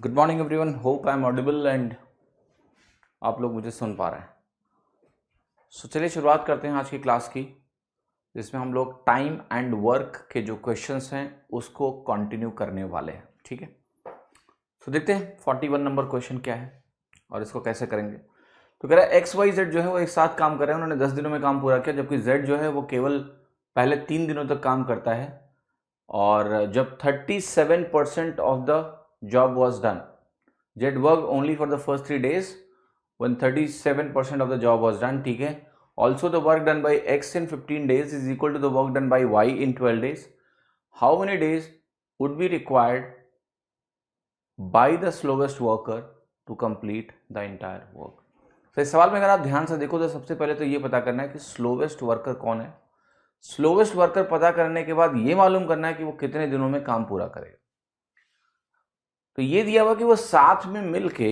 Good morning everyone, hope I am audible and आप लोग मुझे सुन पा रहे हैं। चलिए शुरुआत करते हैं आज की क्लास की, जिसमें हम लोग टाइम एंड वर्क के जो क्वेश्चंस हैं उसको कंटिन्यू करने वाले हैं। ठीक है, देखते हैं 41 नंबर क्वेश्चन क्या है और इसको कैसे करेंगे। तो कह रहा है एक्स वाई जेड जो है वो एक साथ काम कर रहे हैं, उन्होंने 10 दिनों में काम पूरा किया, जबकि जेड जो है वो केवल पहले 3 दिनों तक काम करता है। और जब 37% of the job was done. Z worked only for the first 3 days when 37% of the job was done. ठीक है, also the work done by X in 15 days is equal to the work done by Y in 12 days. How many days would be required by the slowest worker to complete the entire work? तो इस सवाल में अगर आप ध्यान से देखो तो सबसे पहले तो ये पता करना है कि स्लोवेस्ट वर्कर कौन है। स्लोवेस्ट वर्कर पता करने के बाद ये मालूम करना है कि वो कितने दिनों में काम पूरा करेगा। तो ये दिया हुआ कि वो साथ में मिलके,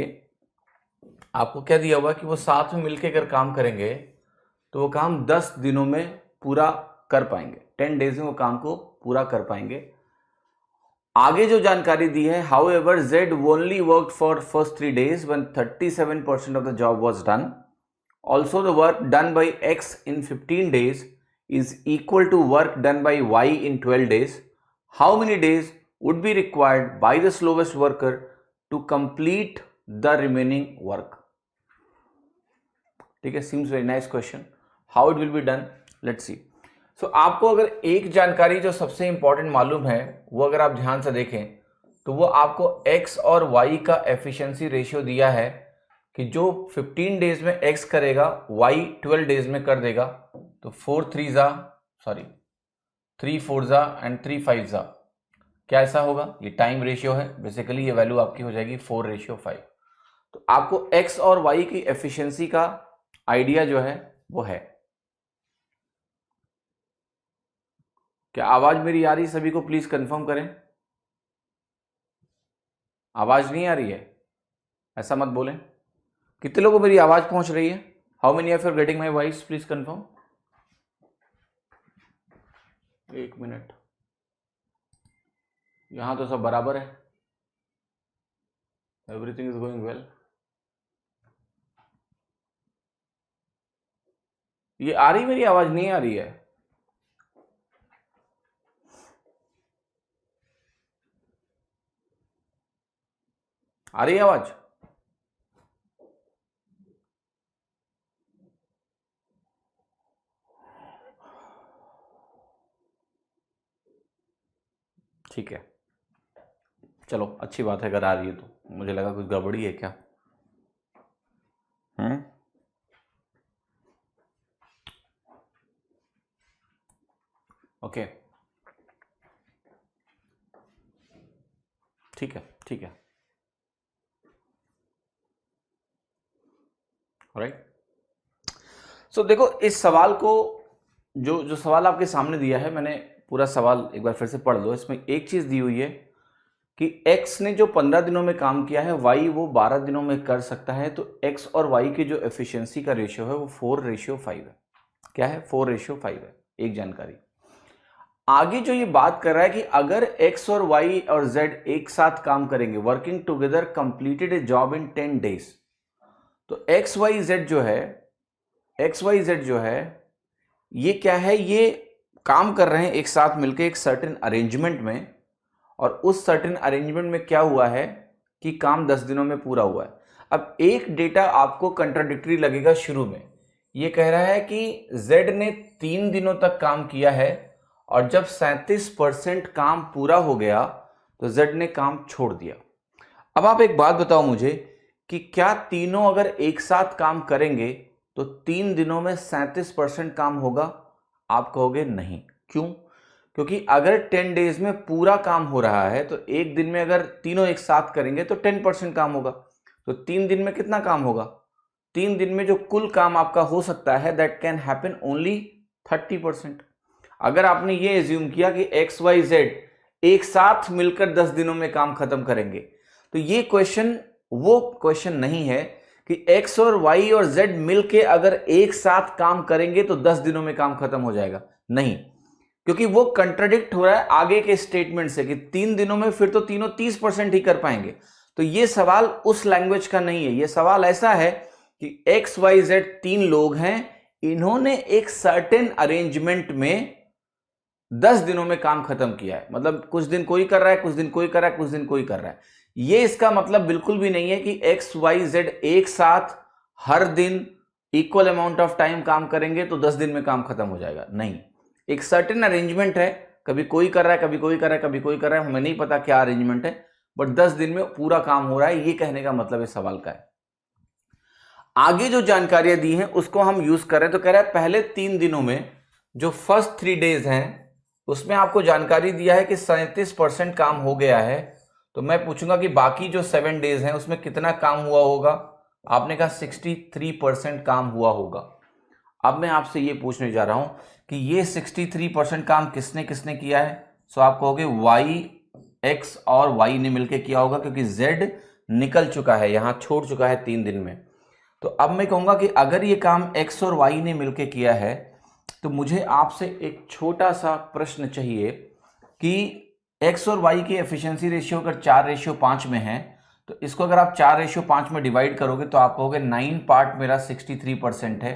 आपको क्या दिया हुआ कि वो साथ में मिलके अगर काम करेंगे तो वो काम 10 दिनों में पूरा कर पाएंगे। 10 डेज में वो काम को पूरा कर पाएंगे। आगे जो जानकारी दी है, however Z only worked for first 3 days when 37% of the job was done. Also the work done by X in 15 days is equal to work done by Y in 12 days. How many days would be required by the slowest worker to complete the remaining work? ठीक है, seems very nice question. How it will be done? Let's see. So आपको अगर एक जानकारी जो सबसे important मालूम है वो अगर आप ध्यान से देखें तो वो आपको x और y का एफिशिएंसी रेशियो दिया है कि जो 15 डेज में x करेगा y 12 डेज में कर देगा। तो 3 4 जा एंड 3 5 जा, क्या ऐसा होगा? ये टाइम रेशियो है, बेसिकली ये वैल्यू आपकी हो जाएगी 4:5। तो आपको x और y की एफिशिएंसी का आइडिया जो है वो है। क्या आवाज मेरी आ रही? सभी को प्लीज कंफर्म करें। आवाज नहीं आ रही है ऐसा मत बोलें। कितने लोगों को मेरी आवाज पहुंच रही है? How many of you are getting my voice? Please confirm. 1 minute, यहां तो सब बराबर है, एवरीथिंग इज गोइंग वेल। ये आ रही मेरी आवाज? नहीं आ रही है? आ रही है आवाज? ठीक है, चलो अच्छी बात है अगर आ रही है तो। मुझे लगा कुछ गड़बड़ी है क्या। ओके, ठीक है ठीक है, राइट। सो देखो इस सवाल को, जो सवाल आपके सामने दिया है, मैंने पूरा सवाल एक बार फिर से पढ़ लो। इसमें एक चीज दी हुई है कि x ने जो 15 दिनों में काम किया है, y वो 12 दिनों में कर सकता है। तो x और y की जो एफिशिएंसी का रेशियो है वो 4:5 है। क्या है? 4:5 है। एक जानकारी। आगे जो ये बात कर रहा है कि अगर x और y और z एक साथ काम करेंगे, working together completed A job in 10 days, तो x y z जो है ये क्या है? ये काम कर रहे हैं एक साथ मिलकर एक सर्टेन अरेंजमेंट में, और उस सर्टेन अरेंजमेंट में क्या हुआ है कि काम 10 दिनों में पूरा हुआ है। अब एक डेटा आपको कंट्राडिक्टरी लगेगा शुरू में। ये कह रहा है कि z ने 3 दिनों तक काम किया है और जब 37% काम पूरा हो गया तो z ने काम छोड़ दिया। अब आप एक बात बताओ मुझे कि क्या तीनों अगर एक साथ काम करेंगे तो 3 दिनों में 37% काम होगा? आप कहोगे नहीं। क्यों? क्योंकि अगर 10 डेज में पूरा काम हो रहा है तो एक दिन में अगर तीनों एक साथ करेंगे तो 10% काम होगा। तो 3 दिन में कितना काम होगा? 3 दिन में जो कुल काम आपका हो सकता है दैट कैन हैपन ओनली 30%। अगर आपने ये एज्यूम किया कि एक्स वाई जेड एक साथ मिलकर 10 दिनों में काम खत्म करेंगे, तो ये क्वेश्चन वो क्वेश्चन नहीं है कि x और y और z मिलके अगर एक साथ काम करेंगे तो 10 दिनों में काम खत्म हो जाएगा। नहीं, क्योंकि वो कंट्राडिक्ट हो रहा है आगे के स्टेटमेंट से कि 3 दिनों में फिर तो तीनों 30% ही कर पाएंगे। तो ये सवाल उस लैंग्वेज का नहीं है, ये सवाल ऐसा है कि एक्स वाई जेड 3 लोग हैं, इन्होंने एक सर्टेन अरेंजमेंट में 10 दिनों में काम खत्म किया है। मतलब कुछ दिन कोई कर रहा है, कुछ दिन कोई कर रहा है, कुछ दिन कोई कर रहा है। ये इसका मतलब बिल्कुल भी नहीं है कि एक्स वाई जेड एक साथ हर दिन इक्वल अमाउंट ऑफ टाइम काम करेंगे तो 10 दिन में काम खत्म हो जाएगा। नहीं, एक सर्टेन अरेंजमेंट है, कभी कोई कर रहा है, कभी कोई कर रहा है, कभी कोई कर रहा है, हमें नहीं पता क्या अरेंजमेंट है, बट 10 दिन में पूरा काम हो रहा है। ये कहने का मतलब इस सवाल का है। आगे जो जानकारियां दी हैं उसको हम यूज कर रहे हैं। तो कह रहा है पहले 3 दिनों में जो फर्स्ट 3 डेज हैं उसमें आपको जानकारी दिया है कि 37% काम हो गया है। तो मैं पूछूंगा कि बाकी जो 7 डेज हैं उसमें कितना काम हुआ होगा। आपने कहा 63% काम हुआ होगा। अब मैं आपसे ये पूछने जा रहा हूं कि ये 63% काम किसने किसने किया है। सो आप कहोगे वाई, एक्स और वाई ने मिलकर किया होगा, क्योंकि जेड निकल चुका है, यहां छोड़ चुका है 3 दिन में। तो अब मैं कहूंगा कि अगर ये काम एक्स और वाई ने मिलकर किया है तो मुझे आपसे एक छोटा सा प्रश्न चाहिए कि एक्स और वाई की एफिशिएंसी रेशियो अगर 4:5 में है तो इसको अगर आप 4:5 में डिवाइड करोगे तो आप कहोगे 9 पार्ट मेरा 63% है,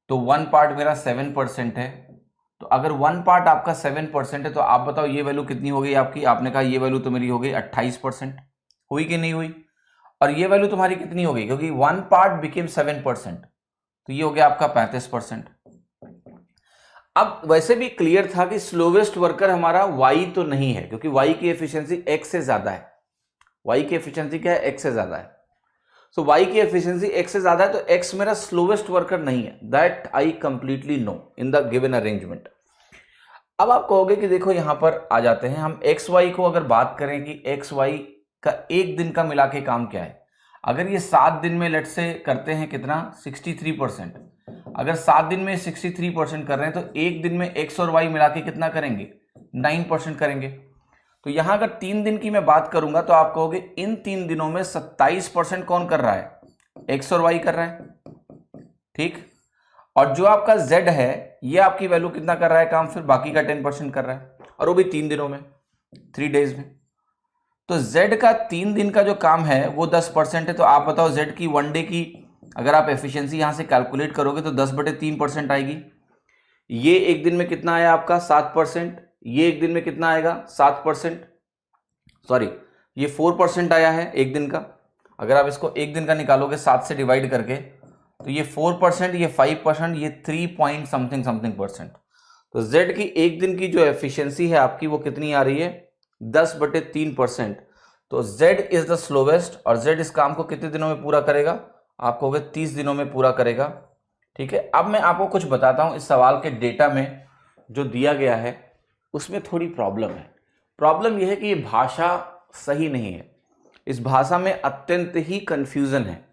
तो 1 पार्ट मेरा 7% है। तो अगर 1 पार्ट आपका 7% है तो आप बताओ ये वैल्यू कितनी हो गई आपकी। आपने कहा ये वैल्यू तो मेरी हो गई 28%। हुई कि नहीं हुई? और ये वैल्यू तुम्हारी कितनी हो गई, क्योंकि 1 पार्ट बिकेम 7%, तो ये हो गया आपका 35%। अब वैसे भी क्लियर था कि स्लोवेस्ट वर्कर हमारा वाई तो नहीं है, क्योंकि वाई की एफिशिएंसी एक्स से ज्यादा है। वाई की एफिशिएंसी क्या है? एक्स से ज्यादा है। सो वाई की एफिशिएंसी एक्स से ज्यादा है, तो एक्स मेरा स्लोवेस्ट वर्कर नहीं है। That I completely no in the given arrangement. अब आप कहोगे कि देखो यहां पर आ जाते हैं हम, एक्स वाई को अगर बात करें कि एक्स वाई का एक दिन का मिला के काम क्या है। अगर ये 7 दिन में लेट से करते हैं कितना, 63%। अगर 7 दिन में 63% कर रहे हैं तो एक दिन में एक्स और वाई मिला के कितना करेंगे, 9% करेंगे। तो यहां अगर 3 दिन की मैं बात करूंगा तो आप कहोगे इन 3 दिनों में 27% कौन कर रहा है, एक्स और वाई कर रहा है, ठीक। और जो आपका जेड है ये आपकी वैल्यू कितना कर रहा है काम, फिर बाकी का 10% कर रहा है, और वो भी 3 दिनों में, 3 डेज में। तो z का 3 दिन का जो काम है वो 10% है। तो आप बताओ z की 1 डे की अगर आप एफिशिएंसी यहां से कैलकुलेट करोगे तो 10/3% आएगी। ये एक दिन में कितना आया आपका, 7%। ये एक दिन में कितना आएगा, 7%। सॉरी, ये 4% आया है एक दिन का। अगर आप इसको एक दिन का निकालोगे 7 से डिवाइड करके तो ये 4%, ये 5%, ये 3 पॉइंट समथिंग परसेंट। तो z की एक दिन की जो एफिशिएंसी है आपकी वो कितनी आ रही है, 10/3%। तो z इज द स्लोवेस्ट, और z इस काम को कितने दिनों में पूरा करेगा, आप कहोगे 30 दिनों में पूरा करेगा, ठीक है। अब मैं आपको कुछ बताता हूं, इस सवाल के डेटा में जो दिया गया है उसमें थोड़ी प्रॉब्लम है। प्रॉब्लम यह है कि ये भाषा सही नहीं है, इस भाषा में अत्यंत ही कंफ्यूजन है,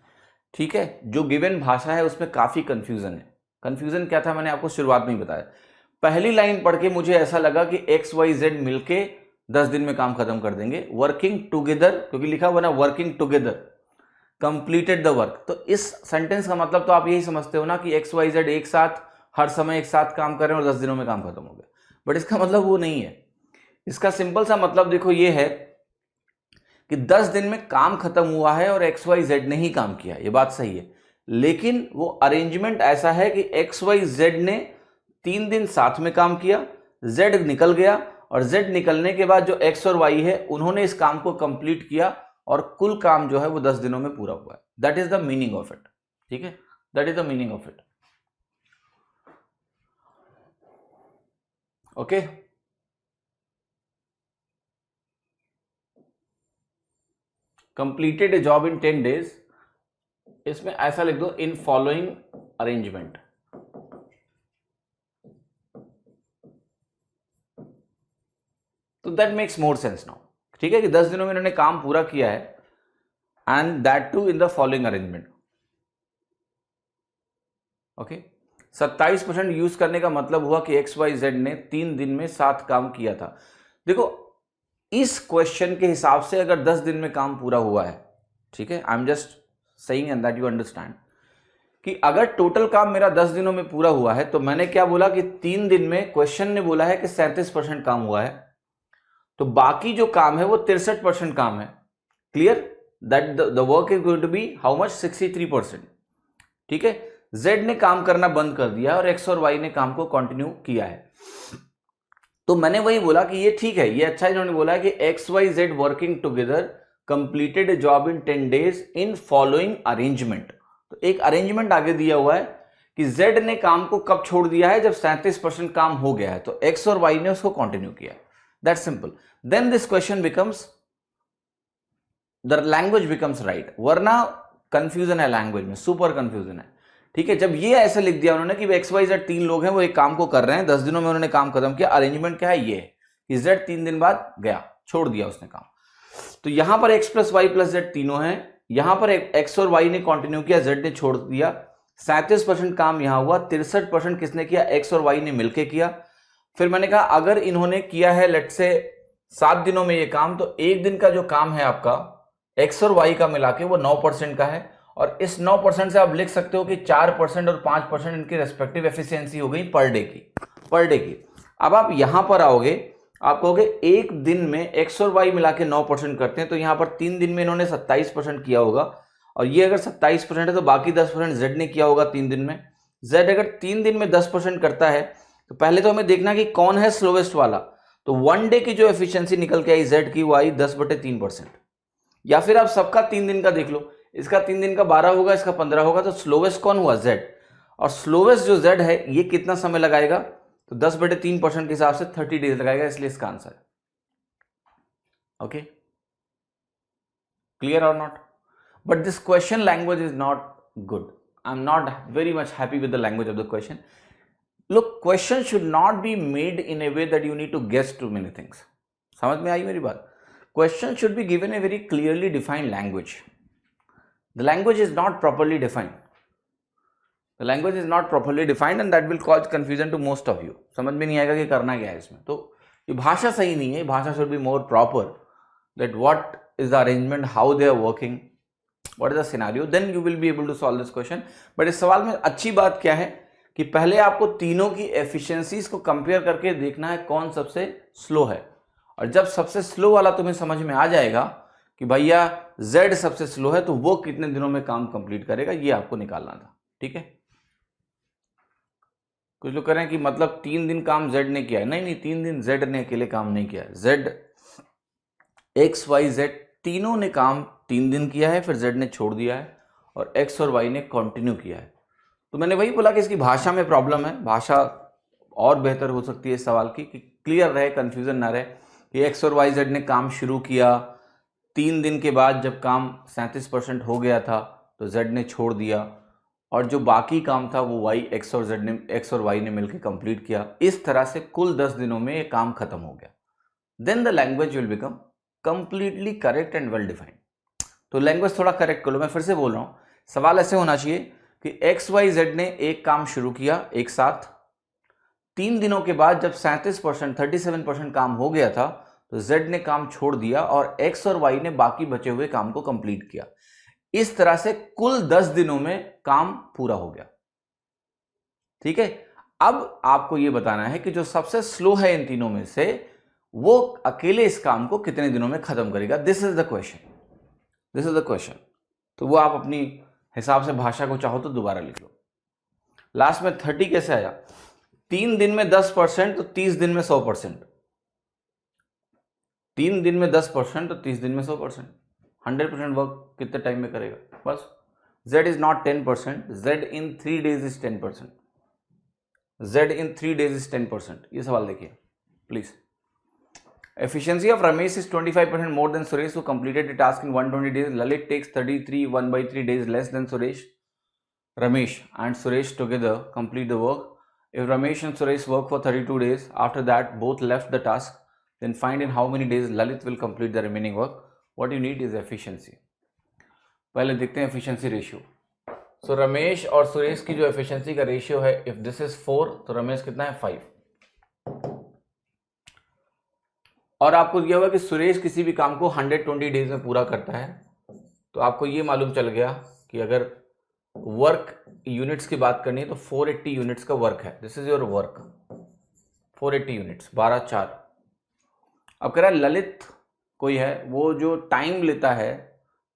ठीक है। जो गिवन भाषा है उसमें काफी कंफ्यूजन है। कंफ्यूजन क्या था मैंने आपको शुरुआत में ही बताया। पहली लाइन पढ़ के मुझे ऐसा लगा कि एक्स वाई जेड मिलके 10 दिन में काम खत्म कर देंगे, वर्किंग टुगेदर, क्योंकि लिखा हुआ ना working together, completed the work. तो इस सेंटेंस का मतलब तो आप यही समझते हो ना कि एक्स वाई जेड एक साथ हर समय एक साथ काम कर रहे हैं और 10 दिनों में काम खत्म हो गया, बट इसका मतलब वो नहीं है। इसका सिंपल सा मतलब देखो ये है कि 10 दिन में काम खत्म हुआ है और एक्स वाई जेड ने ही काम किया, ये बात सही है, लेकिन वो अरेंजमेंट ऐसा है कि एक्स वाई जेड ने 3 दिन साथ में काम किया, जेड निकल गया, और जेड निकलने के बाद जो एक्स और वाई है उन्होंने इस काम को कंप्लीट किया और कुल काम जो है वो 10 दिनों में पूरा हुआ है। That is the meaning of it, ठीक है, that is the meaning of it, okay. Completed A job in 10 days, इसमें ऐसा लिख दो इन फॉलोइंग अरेंजमेंट। तो that makes more sense now, ठीक है, कि 10 दिनों में इन्होंने काम पूरा किया है, and that too in the following arrangement, okay. 27% use करने का मतलब हुआ कि एक्स वाई जेड ने 3 दिन में 7 काम किया था। देखो इस क्वेश्चन के हिसाब से अगर 10 दिन में काम पूरा हुआ है, ठीक है, I am just saying and that you understand कि अगर टोटल काम मेरा 10 दिनों में पूरा हुआ है, तो मैंने क्या बोला कि 3 दिन में क्वेश्चन ने बोला है कि 37% काम हुआ है, तो बाकी जो काम है वो 63% काम है, clear that the work is going to be how much 63%। ठीक है, z ने काम करना बंद कर दिया और x और y ने काम को कंटिन्यू किया है। तो मैंने वही बोला कि ये ठीक है, ये अच्छा है। इन्होंने बोला है कि XYZ working together completed A job in 10 days in following arrangement. तो एक अरेंजमेंट आगे दिया हुआ है कि Z ने काम को कब छोड़ दिया है, जब 37% काम हो गया है, तो X और Y ने उसको कंटिन्यू किया है। That's simple. Then this question becomes, the language becomes right, वरना कंफ्यूजन है लैंग्वेज में, सुपर कंफ्यूजन है। ठीक है, जब ये ऐसा लिख दिया उन्होंने कि XYZ 3 लोग हैं, वो एक काम को कर रहे हैं, 10 दिनों में उन्होंने काम खत्म किया, अरेंजमेंट क्या है ये कि Z 3 दिन बाद गया, छोड़ दिया उसने काम। तो यहां पर x plus y plus z तीनों हैं, यहां पर x और y ने कंटिन्यू किया, z ने छोड़ दिया। 37% काम यहां हुआ, 63% किसने किया, x और y ने मिलकर किया। फिर मैंने कहा अगर इन्होंने किया है लेट से 7 दिनों में ये काम, तो एक दिन का जो काम है आपका x और y का मिला के वो 9% का है, और इस 9% से आप लिख सकते हो कि 4% और 5% इनकी रेस्पेक्टिव एफिशिएंसी हो गई पर डे की। अब आप यहां पर आओगे, आप कहोगे एक दिन में x और y मिला के 9% करते हैं, तो यहां पर 3 दिन में इन्होंने 27% किया होगा, और ये अगर 27% है तो बाकी 10% z ने किया होगा 3 दिन में। z अगर 3 दिन में 10% करता है, तो पहले तो हमें देखना कि कौन है स्लोवेस्ट वाला। तो 1 डे की जो एफिशिएंसी निकल के आई z की, वो आई 10/3%। या फिर आप सबका 3 दिन का देख लो, इसका 3 दिन का 12 होगा, इसका 15 होगा, तो स्लोवेस्ट कौन हुआ, z। और स्लोवेस्ट जो z है ये कितना समय लगाएगा, तो 10/3% के हिसाब से 30 डेज लगाएगा, इसलिए इसका आंसर है। Okay, clear or not? But this question language is not good, I am not very much happy with the language of the question. Look, question should not be made in a way that you need to guess too many things. समझ में आई मेरी बात? Question should be given a very clearly defined language. The language is not properly defined. The language is not properly defined and that will cause confusion to most of you. समझ में नहीं आएगा कि करना क्या है इसमें। तो ये भाषा सही नहीं है, भाषा should be more proper. That what is the arrangement, how they are working, what is the scenario, then you will be able to solve this question. But इस सवाल में अच्छी बात क्या है कि पहले आपको तीनों की एफिशिएंसीज को कंपेयर करके देखना है कौन सबसे स्लो है, और जब सबसे स्लो वाला तुम्हें समझ में आ जाएगा कि भैया Z सबसे स्लो है, तो वो कितने दिनों में काम कंप्लीट करेगा, ये आपको निकालना था। ठीक है, कुछ लोग कह रहे हैं कि मतलब 3 दिन काम Z ने किया है। नहीं, 3 दिन Z ने अकेले काम नहीं किया है, Z X Y Z तीनों ने काम 3 दिन किया है, फिर Z ने छोड़ दिया है, और X और Y ने कंटिन्यू किया है। तो मैंने वही बोला कि इसकी भाषा में प्रॉब्लम है, भाषा और बेहतर हो सकती है इस सवाल की, कि क्लियर रहे, कंफ्यूजन ना रहे कि X और Y Z ने काम शुरू किया, 3 दिन के बाद जब काम 37% हो गया था तो Z ने छोड़ दिया, और जो बाकी काम था वो X और Y ने मिलकर कंप्लीट किया। इस तरह से कुल 10 दिनों में ये काम खत्म हो गया। Then the language will become completely correct and well defined. तो लैंग्वेज थोड़ा करेक्ट कर लो। मैं फिर से बोल रहा हूँ, सवाल ऐसे होना चाहिए कि XYZ ने एक काम शुरू किया एक साथ, 3 दिनों के बाद जब 37% काम हो गया था तो Z ने काम छोड़ दिया, और X और Y ने बाकी बचे हुए काम को कंप्लीट किया। इस तरह से कुल 10 दिनों में काम पूरा हो गया। ठीक है, अब आपको यह बताना है कि जो सबसे स्लो है इन तीनों में से, वो अकेले इस काम को कितने दिनों में खत्म करेगा। This is the question. तो वो आप अपनी हिसाब से भाषा को चाहो तो दोबारा लिख लो। लास्ट में 30 कैसे आया? 3 दिन में 10% तो 30 दिन में 100%। 3 दिन में 10% तो 30 दिन में 100%। 100% वर्क कितने टाइम में करेगा? बस। Z is not 10%, Z in 3 days is 10%. Z in 3 days is 10%. ये सवाल देखिए please. Efficiency of Ramesh is 25% more than Suresh, who completed the task in 120 days. Lalit takes 33 1/3 days less than Ramesh and Suresh together complete the work. If Ramesh and Suresh work for 32 days, after that both left the task, then find in how many days Lalit will complete the remaining work. What you need is efficiency. पहले देखते हैं efficiency ratio. So Ramesh और सुरेश की जो efficiency का ratio है, if this is 4 तो रमेश कितना है 5। और आपको दिया हुआ कि सुरेश किसी भी काम को 120 डेज में पूरा करता है, तो आपको ये मालूम चल गया कि अगर वर्क यूनिट्स की बात करनी है तो 480 यूनिट्स का वर्क है। This is your work 480 units, 12 4। अब कह रहा है ललित कोई है वो जो टाइम लेता है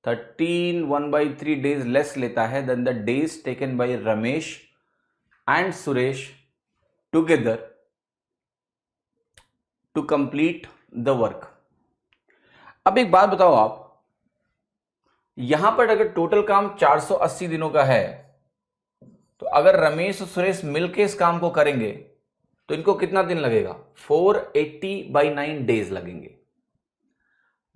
13 days लेस लेता है then the days taken by Ramesh and Suresh together to complete the work. अब एक बात बताओ आप, यहां पर अगर टोटल काम 480 दिनों का है तो अगर रमेश और सुरेश मिलकर इस काम को करेंगे तो इनको कितना दिन लगेगा? 480/9 डेज लगेंगे।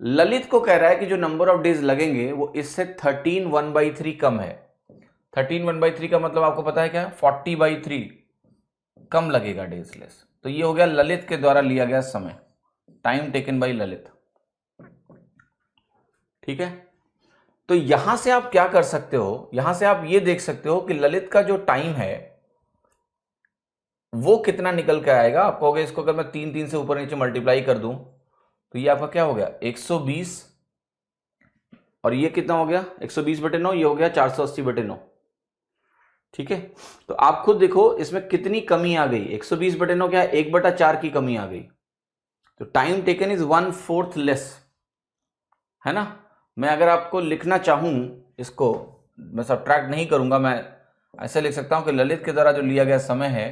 ललित को कह रहा है कि जो नंबर ऑफ डेज लगेंगे वो इससे 13/1/3 कम है। 13/1/3 का मतलब आपको पता है क्या? 40/3 कम लगेगा डेज लेस। तो ये हो गया ललित के द्वारा लिया गया समय, टाइम टेकन बाय ललित। ठीक है, तो यहां से आप क्या कर सकते हो, यहां से आप ये देख सकते हो कि ललित का जो टाइम है वो कितना निकल के आएगा। आप कहोगे इसको अगर मैं 3 से ऊपर नीचे मल्टीप्लाई कर दूं तो ये आपका क्या हो गया? 120, और ये कितना हो गया? 120/9, ये हो गया 480/9। ठीक है, तो आप खुद देखो इसमें कितनी कमी आ गई। 120/9 क्या है? 1/4 की कमी आ गई। तो टाइम टेकन इज 1/4 लेस, है ना। मैं अगर आपको लिखना चाहूं इसको, मैं सब्ट्रैक्ट नहीं करूंगा, मैं ऐसे लिख सकता हूं कि ललित के द्वारा जो लिया गया समय है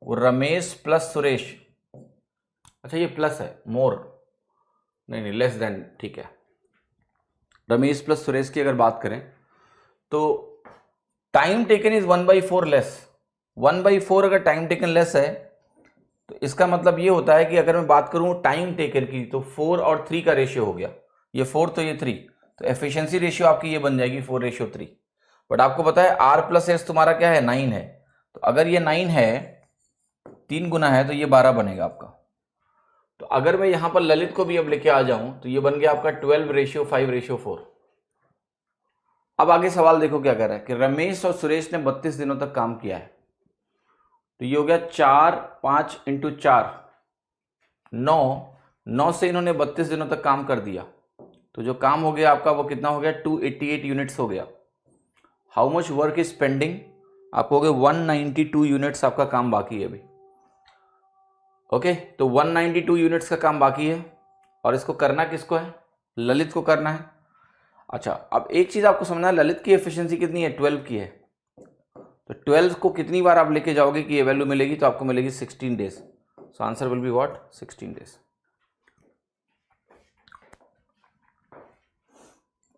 वो रमेश प्लस सुरेश, अच्छा ये प्लस है, मोर नहीं लेस देन, ठीक है। रमेश प्लस सुरेश की अगर बात करें तो टाइम टेकन इज 1/4 लेस। 1/4 अगर टाइम टेकन लेस है तो इसका मतलब ये होता है कि अगर मैं बात करूं टाइम टेकन की तो 4 और 3 का रेशियो हो गया, ये 4 तो ये 3, तो एफिशिएंसी रेशियो आपकी ये बन जाएगी 4:3। बट आपको पता है R+S तुम्हारा क्या है? 9 है। तो अगर ये 9 है, 3 गुना है, तो ये 12 बनेगा आपका। तो अगर मैं यहां पर ललित को भी अब लेके आ जाऊं तो ये बन गया आपका 12:5:4। अब आगे सवाल देखो क्या कह रहा है कि रमेश और सुरेश ने 32 दिनों तक काम किया है। तो ये हो गया 4, 5 × 4 9 से इन्होंने 32 दिनों तक काम कर दिया। तो जो काम हो गया आपका वो कितना हो गया? 288 यूनिट्स हो गया। How much work is pending? आप कहोगे 192 यूनिट्स आपका काम बाकी है अभी। ओके, तो 192 यूनिट्स का काम बाकी है और इसको करना किसको है? ललित को करना है। अच्छा, अब एक चीज आपको समझना है, ललित की एफिशिएंसी कितनी है? 12 की है। तो 12 को कितनी बार आप लेके जाओगे कि ये वैल्यू मिलेगी? तो आपको मिलेगी 16 days. So answer will be what? 16 days.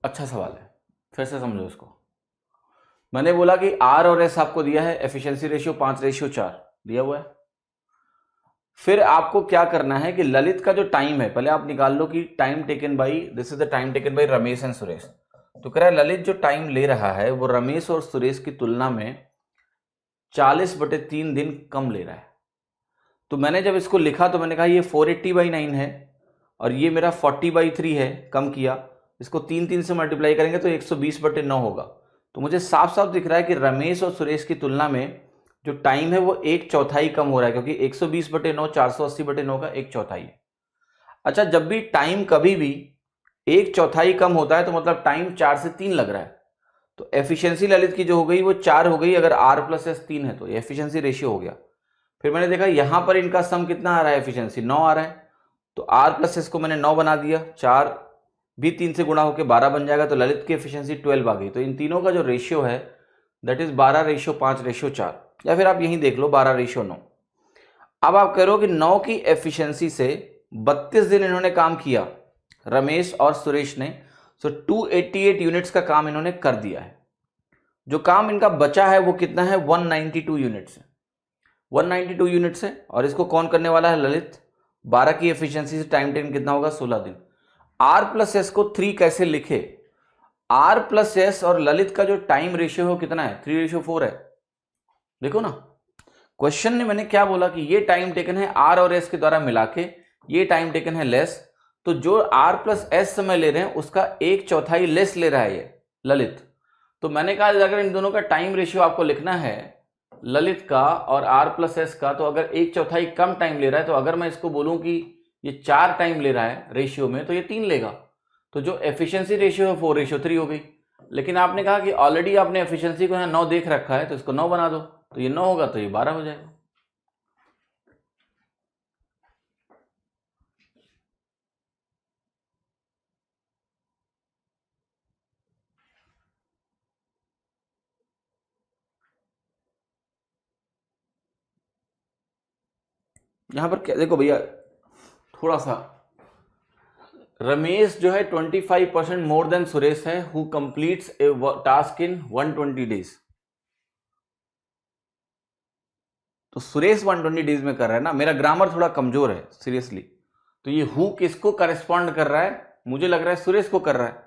अच्छा सवाल है, फिर से समझो इसको। मैंने बोला कि R और S आपको दिया है, एफिशिएंसी रेशियो 5:4 दिया हुआ है। फिर आपको क्या करना है कि ललित का जो टाइम है, पहले आप निकाल लो कि time taken by, this is the time taken by Ramesh and Suresh. तो कह रहा है ललित जो टाइम ले रहा है वो रमेश और सुरेश की तुलना में 40/3 दिन कम ले रहा है। तो मैंने जब इसको लिखा तो मैंने कहा ये 480/9 है और ये मेरा 40/3 है, कम किया। इसको 3 से मल्टीप्लाई करेंगे तो 120/9 होगा। तो मुझे साफ साफ दिख रहा है कि रमेश और सुरेश की तुलना में जो टाइम है वो 1/4 कम हो रहा है, क्योंकि 120/9 480/9 का 1/4 है। अच्छा, जब भी टाइम कभी भी 1/4 कम होता है तो मतलब टाइम 4 से 3 लग रहा है। तो एफिशिएंसी ललित की जो हो गई वो 4 हो गई, अगर R+S 3 है तो एफिशिएंसी रेशियो हो गया। फिर मैंने देखा यहां पर इनका सम कितना आ रहा है? एफिशिएंसी 9 आ रहा है। तो R+S को मैंने 9 बना दिया, 4 भी 3 से गुणा होकर 12 बन जाएगा, तो ललित की एफिशिएंसी 12 आ गई। तो इन तीनों का जो रेशियो है दैट इज 12:5:4, या फिर आप यहीं देख लो 12:9। अब आप कह रहे हो कि 9 की एफिशिएंसी से 32 दिन इन्होंने काम किया, रमेश और सुरेश ने। सो 288 यूनिट्स का काम इन्होंने कर दिया है। जो काम इनका बचा है वो कितना है? 192 यूनिट्स है। 192 यूनिट्स है और इसको कौन करने वाला है? ललित। 12 की एफिशिएंसी से टाइम टेकन कितना होगा? 16 दिन। R+S को 3 कैसे लिखे? R+S और ललित का जो टाइम रेशियो है कितना है? 3:4 है। देखो ना, क्वेश्चन ने मैंने क्या बोला कि ये टाइम टेकन है R और S के द्वारा मिला के, ये टाइम टेकन है लेस। तो जो R+S समय ले रहे हैं उसका 1/4 लेस ले रहा है ये ललित। तो मैंने कहा अगर इन दोनों का टाइम रेशियो आपको लिखना है, ललित का और R+S का, तो अगर 1/4 कम टाइम ले रहा है, तो अगर मैं इसको बोलूं कि ये 4 टाइम ले रहा है रेशियो में, तो ये 3 लेगा। तो जो एफिशिएंसी रेशियो है 4:3 हो गई। लेकिन आपने कहा कि ऑलरेडी आपने एफिशिएंसी को यहाँ 9 देख रखा है तो इसको 9 बना दो, तो ये 9 होगा तो ये 12 हो जाएगा। यहाँ पर क्या देखो भैया, थोड़ा सा, रमेश जो है 25% मोर देन सुरेश है, who completes A task in 120 days. तो सुरेश 120 डेज में कर रहा है ना, मेरा ग्रामर थोड़ा कमजोर है सीरियसली। तो ये हु किसको करेस्पॉन्ड कर रहा है? मुझे लग रहा है सुरेश को कर रहा है।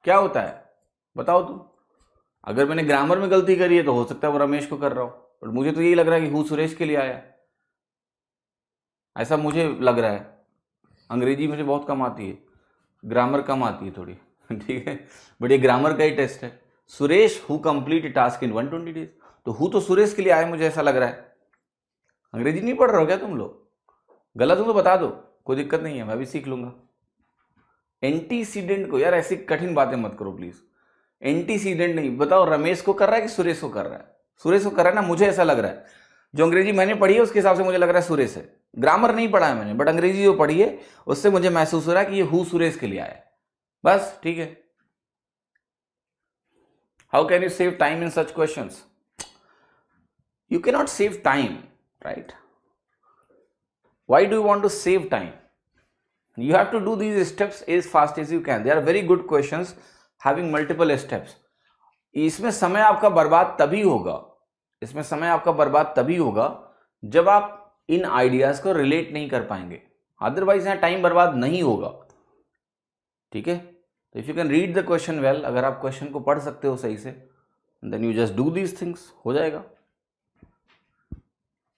क्या होता है बताओ तुम? अगर मैंने ग्रामर में गलती करी है तो हो सकता है वो रमेश को कर रहा हो, पर मुझे तो यही लग रहा है कि हु सुरेश के लिए आया, ऐसा मुझे लग रहा है। अंग्रेजी मुझे बहुत कम आती है, ग्रामर कम आती है थोड़ी ठीक है, बट ये ग्रामर का ही टेस्ट है। Suresh who complete task in 120 days, तो हु तो सुरेश के लिए आया, मुझे ऐसा लग रहा है। अंग्रेजी नहीं पढ़ रहे हो क्या तुम लोग? गलत हो तो बता दो, कोई दिक्कत नहीं है, मैं भी सीख लूंगा। एंटीसीडेंट को, यार ऐसी कठिन बातें मत करो प्लीज। एंटीसीडेंट नहीं, बताओ रमेश को कर रहा है कि सुरेश को कर रहा है? सुरेश को कर रहा है ना, मुझे ऐसा लग रहा है। जो अंग्रेजी मैंने पढ़ी है उसके हिसाब से मुझे लग रहा है सुरेश है। ग्रामर नहीं पढ़ा है मैंने, बट अंग्रेजी जो पढ़ी है उससे मुझे महसूस हो रहा है कि ये हु सुरेश के लिए आया है। बस ठीक है। How can you save time in such questions? You can not save time, right? Why do you want to save time? You have to do these steps as fast as you can. They are very good questions having multiple steps. इसमें समय आपका बर्बाद तभी होगा, इसमें समय आपका बर्बाद तभी होगा जब आप इन आइडियाज को रिलेट नहीं कर पाएंगे, अदरवाइज यहाँ टाइम बर्बाद नहीं होगा। ठीक है, तो if you can read the question well, अगर आप क्वेश्चन को पढ़ सकते हो सही से, then you just do these things, हो जाएगा।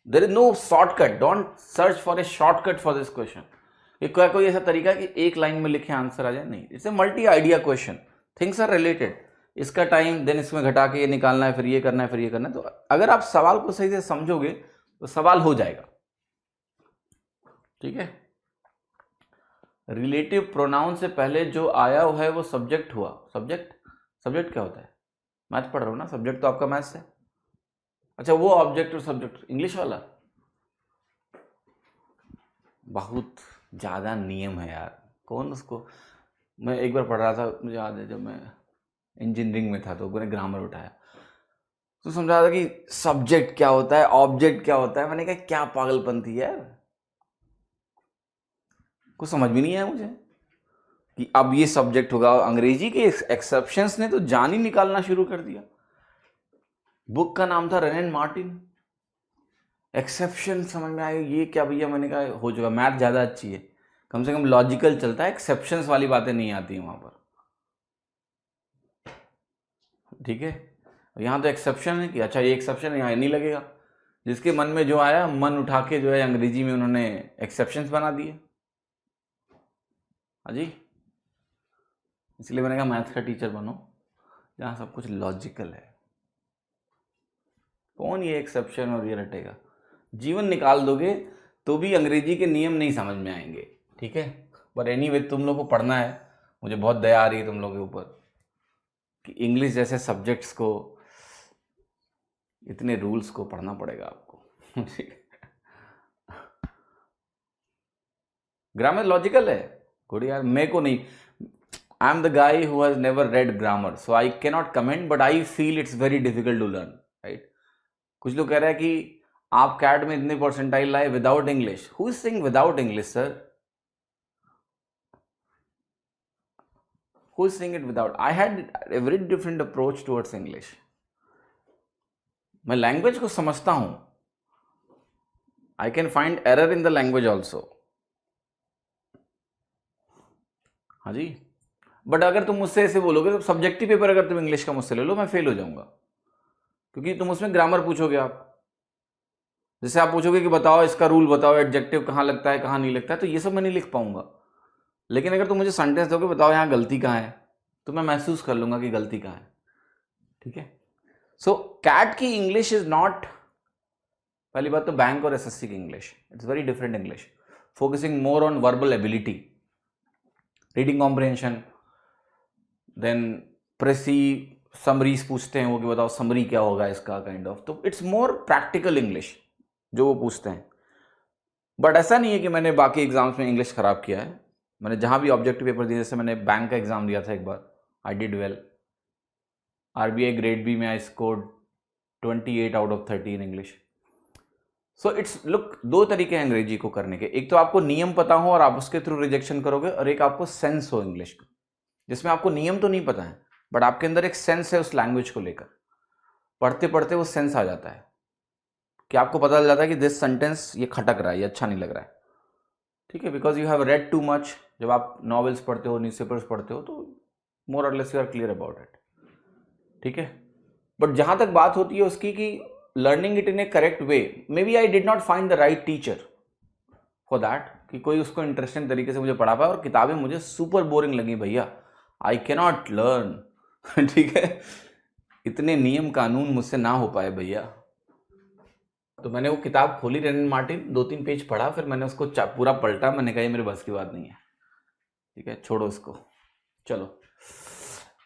There is no shortcut. Don't search for a shortcut for this question. ये कोई ऐसा तरीका है कि एक लाइन में लिखे आंसर आ जाए? नहीं, it's a multi idea question, things are related. इसका टाइम, देन इसमें घटा के ये निकालना है, फिर ये करना है, फिर ये करना है। तो अगर आप सवाल को सही से समझोगे तो सवाल हो जाएगा। ठीक है, रिलेटिव प्रोनाउन से पहले जो आया है वो सब्जेक्ट हुआ। सब्जेक्ट क्या होता है? मैथ पढ़ रहा हूँ ना, सब्जेक्ट तो आपका मैथ्स है। अच्छा, वो ऑब्जेक्ट और सब्जेक्ट इंग्लिश वाला, बहुत ज़्यादा नियम है यार। कौन उसको, मैं एक बार पढ़ रहा था, मुझे याद है जब मैं इंजीनियरिंग में था तो मैंने ग्रामर उठाया तो समझा था कि सब्जेक्ट क्या होता है, ऑब्जेक्ट क्या होता है। मैंने कहा क्या पागलपन थी यार, कुछ समझ भी नहीं आया मुझे कि अब ये सब्जेक्ट होगा। अंग्रेजी के एक्सेप्शंस ने तो जान ही निकालना शुरू कर दिया। बुक का नाम था रेन एंड मार्टिन। एक्सेप्शन समझ में आया, ये क्या भैया? मैंने कहा हो चुका, मैथ ज़्यादा अच्छी है, कम से कम लॉजिकल चलता है, एक्सेप्शंस वाली बातें नहीं आती हैं वहाँ पर। ठीक है, यहाँ तो एक्सेप्शन है कि अच्छा ये एक्सेप्शन यहाँ नहीं लगेगा। जिसके मन में जो आया, मन उठा के जो है अंग्रेजी में उन्होंने एक्सेप्शंस बना दिए। हाँ जी, इसलिए मैंने कहा मैथ का टीचर बनो जहाँ सब कुछ लॉजिकल है। कौन ये एक्सेप्शन और ये रटेगा? जीवन निकाल दोगे तो भी अंग्रेजी के नियम नहीं समझ में आएंगे। ठीक है, पर एनीवे तुम लोग को पढ़ना है। मुझे बहुत दया आ रही है तुम लोगों के ऊपर कि इंग्लिश जैसे सब्जेक्ट्स को, इतने रूल्स को पढ़ना पड़ेगा आपको। ठीक है, ग्रामर लॉजिकल है, गुड यार। मेरे को नहीं, I am the guy who has never read grammar, so I can not comment, but I feel it's very difficult to learn, right? कुछ लोग कह रहे हैं कि आप कैट में इतने परसेंटाइल लाए without English. Who is saying without English sir? Who is saying it without? I had a very different approach towards English. मैं लैंग्वेज को समझता हूं, I can find error in the language also. हाँ जी, but अगर तुम मुझसे ऐसे बोलोगे तो सब्जेक्टिव पेपर अगर तुम इंग्लिश का मुझसे ले लो, मैं फेल हो जाऊंगा, क्योंकि तुम उसमें ग्रामर पूछोगे। आप जैसे आप पूछोगे कि बताओ इसका रूल बताओ, एडजेक्टिव कहाँ लगता है कहाँ नहीं लगता है, तो ये सब मैं नहीं लिख पाऊंगा। लेकिन अगर तुम मुझे सेंटेंस दोगे बताओ यहाँ गलती कहाँ है, तो मैं महसूस कर लूंगा कि गलती कहाँ है। ठीक है, सो कैट की इंग्लिश इज नॉट, पहली बात तो बैंक और एसएससी की English, it's very different English, focusing more on verbal ability, reading comprehension, then precis summaries पूछते हैं वो कि बताओ समरी क्या होगा इसका, काइंड ऑफ। तो इट्स मोर प्रैक्टिकल इंग्लिश जो वो पूछते हैं। बट ऐसा नहीं है कि मैंने बाकी एग्जाम्स में इंग्लिश खराब किया है। मैंने जहाँ भी ऑब्जेक्टिव पेपर दिए, जैसे मैंने बैंक का एग्जाम दिया था एक बार, I did well. RBI grade B में I scored 28 out of 30 in English. So it's look, दो तरीके हैं अंग्रेजी को करने के, एक तो आपको नियम पता हो और आप उसके थ्रू रिजेक्शन करोगे, और एक आपको सेंस हो इंग्लिश का, जिसमें आपको नियम तो नहीं पता है बट आपके अंदर एक सेंस है उस लैंग्वेज को लेकर, पढ़ते पढ़ते वो सेंस आ जाता है कि आपको पता चल जाता है कि दिस सेंटेंस ये खटक रहा है, ये अच्छा नहीं लग रहा है, ठीक है, because you have read too much. जब आप नॉवेल्स पढ़ते हो, न्यूज़पेपर्स पढ़ते हो, तो more or less you are clear about it, ठीक है। बट जहां तक बात होती है उसकी कि learning it in a correct way, maybe I did not find the right teacher for that, कि कोई उसको इंटरेस्टिंग तरीके से मुझे पढ़ा पाए, और किताबें मुझे सुपर बोरिंग लगी भैया, आई कैनॉट लर्न ठीक है, इतने नियम कानून मुझसे ना हो पाए भैया। तो मैंने वो किताब खोली, रेन मार्टिन, 2-3 पेज पढ़ा, फिर मैंने उसको पूरा पलटा, मैंने कहा ये मेरे बस की बात नहीं है, ठीक है, छोड़ो इसको। चलो,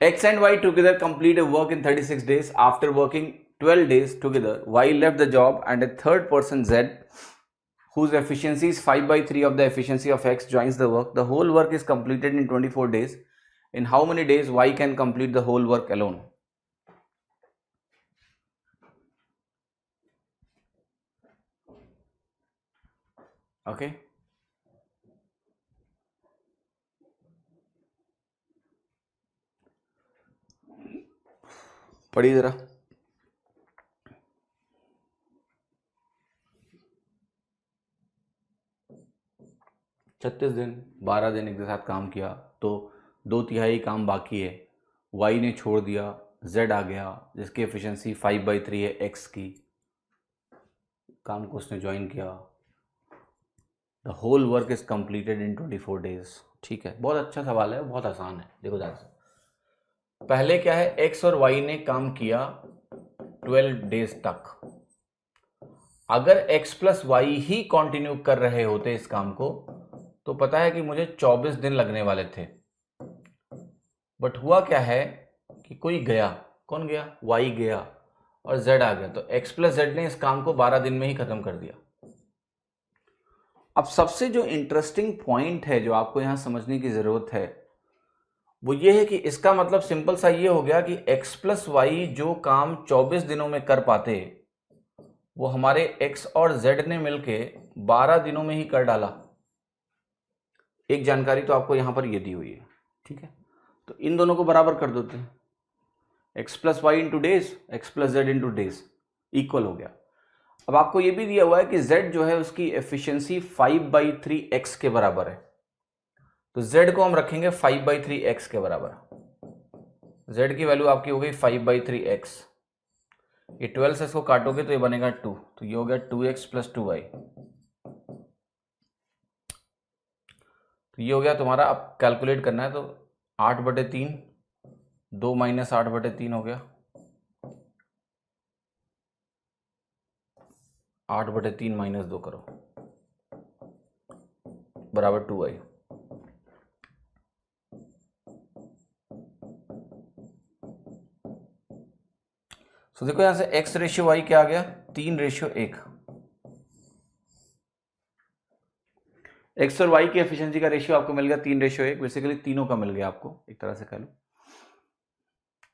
X and Y together complete a work in 36 days. After working 12 days together, Y left the job and a third person, Z, whose efficiency is 5/3 of the efficiency of X, joins the work. The whole work is completed in 24 days. In how many days Y can complete the whole work alone? Okay. पढ़िए जरा। 36 दिन, 12 दिन एक के साथ काम किया, तो 2/3 काम बाकी है, वाई ने छोड़ दिया, जेड आ गया जिसकी एफिशिएंसी 5/3 है एक्स की, काम को उसने ज्वाइन किया, the whole work is completed in 24 days. ठीक है, बहुत अच्छा सवाल है, बहुत आसान है। देखो ध्यान से, पहले क्या है, एक्स और वाई ने काम किया 12 डेज तक। अगर x plus why he continue कर रहे होते इस काम को, तो पता है कि मुझे 24 दिन लगने वाले थे। बट हुआ क्या है कि कोई गया, कौन गया, वाई गया और जेड आ गया, तो एक्स प्लस जेड ने इस काम को 12 दिन में ही खत्म कर दिया। अब सबसे जो इंटरेस्टिंग पॉइंट है जो आपको यहां समझने की जरूरत है वो ये है कि इसका मतलब सिंपल सा ये हो गया कि एक्स प्लस वाई जो काम 24 दिनों में कर पाते वो हमारे एक्स और जेड ने मिलके 12 दिनों में ही कर डाला। एक जानकारी तो आपको यहां पर ये दी हुई है, ठीक है, तो इन दोनों को बराबर कर देते हैं, x plus y into days, x plus z into days equal हो गया। अब आपको ये भी दिया हुआ है कि z जो है उसकी एफिशिएंसी 5/3 x के बराबर है, तो z को हम रखेंगे 5/3 x के बराबर। z की वैल्यू आपकी हो गई 5/3 x, ये 12 से इसको काटोगे तो ये बनेगा 2, तो ये हो गया 2x प्लस 2y, तो ये हो गया तुम्हारा। अब कैलकुलेट करना है तो 8/3, 2 माइनस 8/3 हो गया, 8/3 माइनस 2 करो बराबर 2y। सो देखो यहां से x रेशियो y क्या आ गया, 3:1। x और y की एफिशिएंसी का रेशियो आपको मिल गया 3:1, बेसिकली तीनों का मिल गया आपको, एक तरह से कह लो।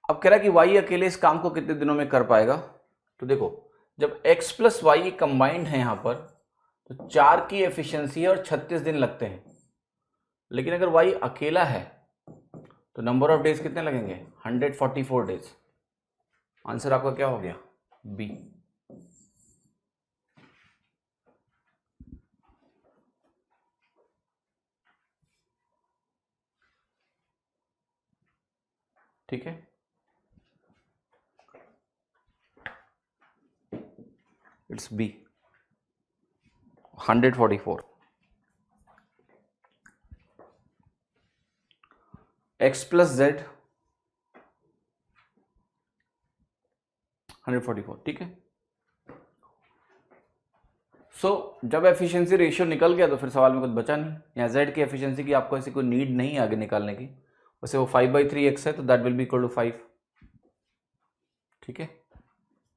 अब कह रहा है कि y अकेले इस काम को कितने दिनों में कर पाएगा, तो देखो जब x प्लस वाई कंबाइंड है यहां पर, तो 4 की एफिशिएंसी है और 36 दिन लगते हैं। लेकिन अगर y अकेला है तो नंबर ऑफ डेज कितने लगेंगे, 144 डेज। आंसर आपका क्या हो गया, बी। ठीक है, it's B, 144। X plus z 144, ठीक है। सो जब एफिशिएंसी रेशियो निकल गया तो फिर सवाल में कुछ बचा नहीं। यहाँ जेड की एफिशिएंसी की आपको ऐसी कोई नीड नहीं आगे निकालने की, वैसे वो 5/3 एक्स है तो that will be equal to 5, ठीक है,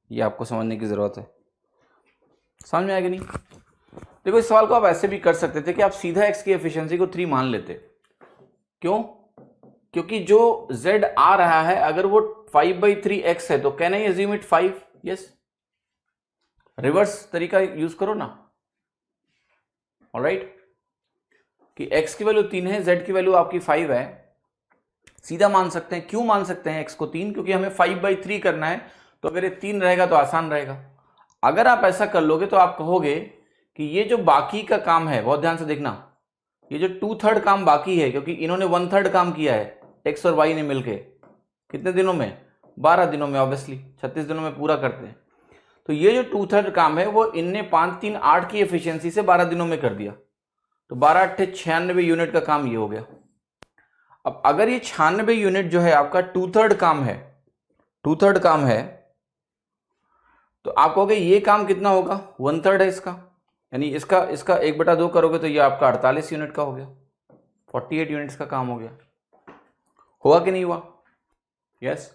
ये आपको समझने की जरूरत है। समझ में आएगा नहीं? देखो इस सवाल को आप ऐसे भी कर सकते थे कि आप सीधा एक्स की एफिशिएंसी को 3 मान लेते। क्यों? क्योंकि जो z आ रहा है अगर वो 5/3 x है तो can I assume it 5? Yes, reverse तरीका यूज करो ना, ऑलराइट, कि x की वैल्यू 3 है, z की वैल्यू आपकी 5 है, सीधा मान सकते हैं। क्यों मान सकते हैं x को 3? क्योंकि हमें 5/3 करना है, तो अगर ये 3 रहेगा तो आसान रहेगा। अगर आप ऐसा कर लोगे तो आप कहोगे कि ये जो बाकी का काम है, बहुत ध्यान से देखना, ये जो 2/3 काम बाकी है, क्योंकि इन्होंने 1/3 काम किया है x और y ने मिलके, कितने दिनों में? 12 दिनों में, ऑब्वियसली 36 दिनों में पूरा करते हैं। तो ये जो 2/3 काम है वो इनने 5 3 8 की एफिशिएंसी से 12 दिनों में कर दिया, तो 12 8 96 यूनिट का काम ये हो गया। अब अगर ये 96 यूनिट जो है आपका 2/3 काम है, 2/3 काम है, तो आप कहोगे ये काम कितना होगा? 1/3 है इसका, यानी इसका 1/2 करोगे तो ये आपका 48 यूनिट का हो गया, 48 यूनिट्स का काम हो गया। हुआ कि नहीं हुआ? यस।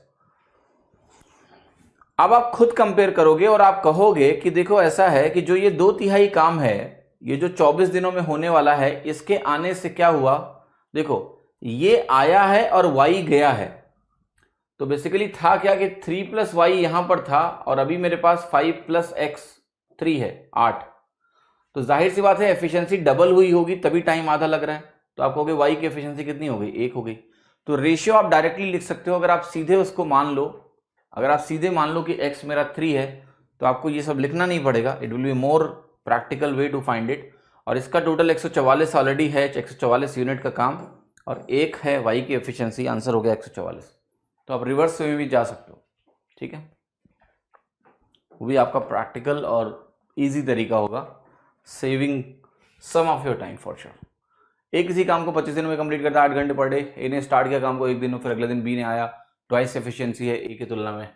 अब आप खुद कंपेयर करोगे और आप कहोगे कि देखो ऐसा है कि जो ये 2/3 काम है, ये जो 24 दिनों में होने वाला है, इसके आने से क्या हुआ? देखो ये आया है और y गया है, तो बेसिकली था क्या कि 3 + y यहां पर था और अभी मेरे पास 5 + x 3 है 8, तो जाहिर सी बात है एफिशिएंसी डबल हुई होगी, तभी टाइम आधा लग रहा है। तो आप कहोगे y की एफिशिएंसी कितनी हो गई? 1 हो गई। तो रेशियो आप डायरेक्टली लिख सकते हो, अगर आप सीधे उसको मान लो, अगर आप सीधे मान लो कि x मेरा 3 है, तो आपको ये सब लिखना नहीं पड़ेगा, it will be more practical way to find it. और इसका टोटल 144 ऑलरेडी है, 144 यूनिट का काम, और 1 है y की एफिशिएंसी, आंसर हो गया 144। तो आप रिवर्स में भी जा सकते हो, ठीक है, वो भी आपका प्रैक्टिकल और इजी तरीका होगा, saving some of your time for sure. एक किसी काम को 25 दिनों में कंप्लीट करता है, 8 घंटे पर डे। ए ने स्टार्ट किया काम को 1 दिन में, फिर अगले दिन बी ने आया, ट्वाइस एफिशिएंसी है ए की तुलना में।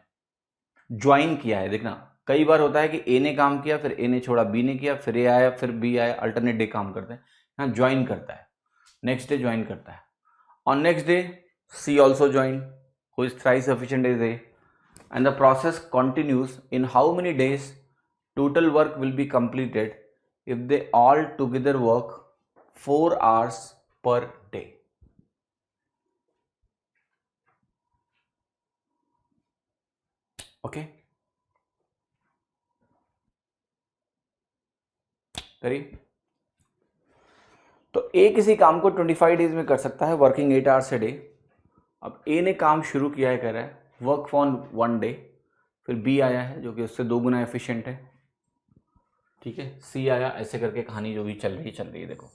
ज्वाइन किया है, देखना कई बार होता है कि ए ने काम किया, फिर ए ने छोड़ा, बी ने किया, फिर ए आया, फिर बी आया, अल्टरनेट डे काम करते हैं। यहाँ ज्वाइन करता है, नेक्स्ट डे ज्वाइन करता है, on next day C also joined, who is thrice efficient as A, and the process continues. In how many days total work will be completed if they all together work 4 hours per day? Okay, करिए। तो ए किसी काम को 25 days में कर सकता है, working 8 hours a day. अब ए ने काम शुरू किया है, कह रहा है वर्क फॉर 1 डे, फिर बी आया है जो कि उससे 2 गुना एफिशिएंट है, ठीक है, सी आया, ऐसे करके कहानी जो भी चल रही है। देखो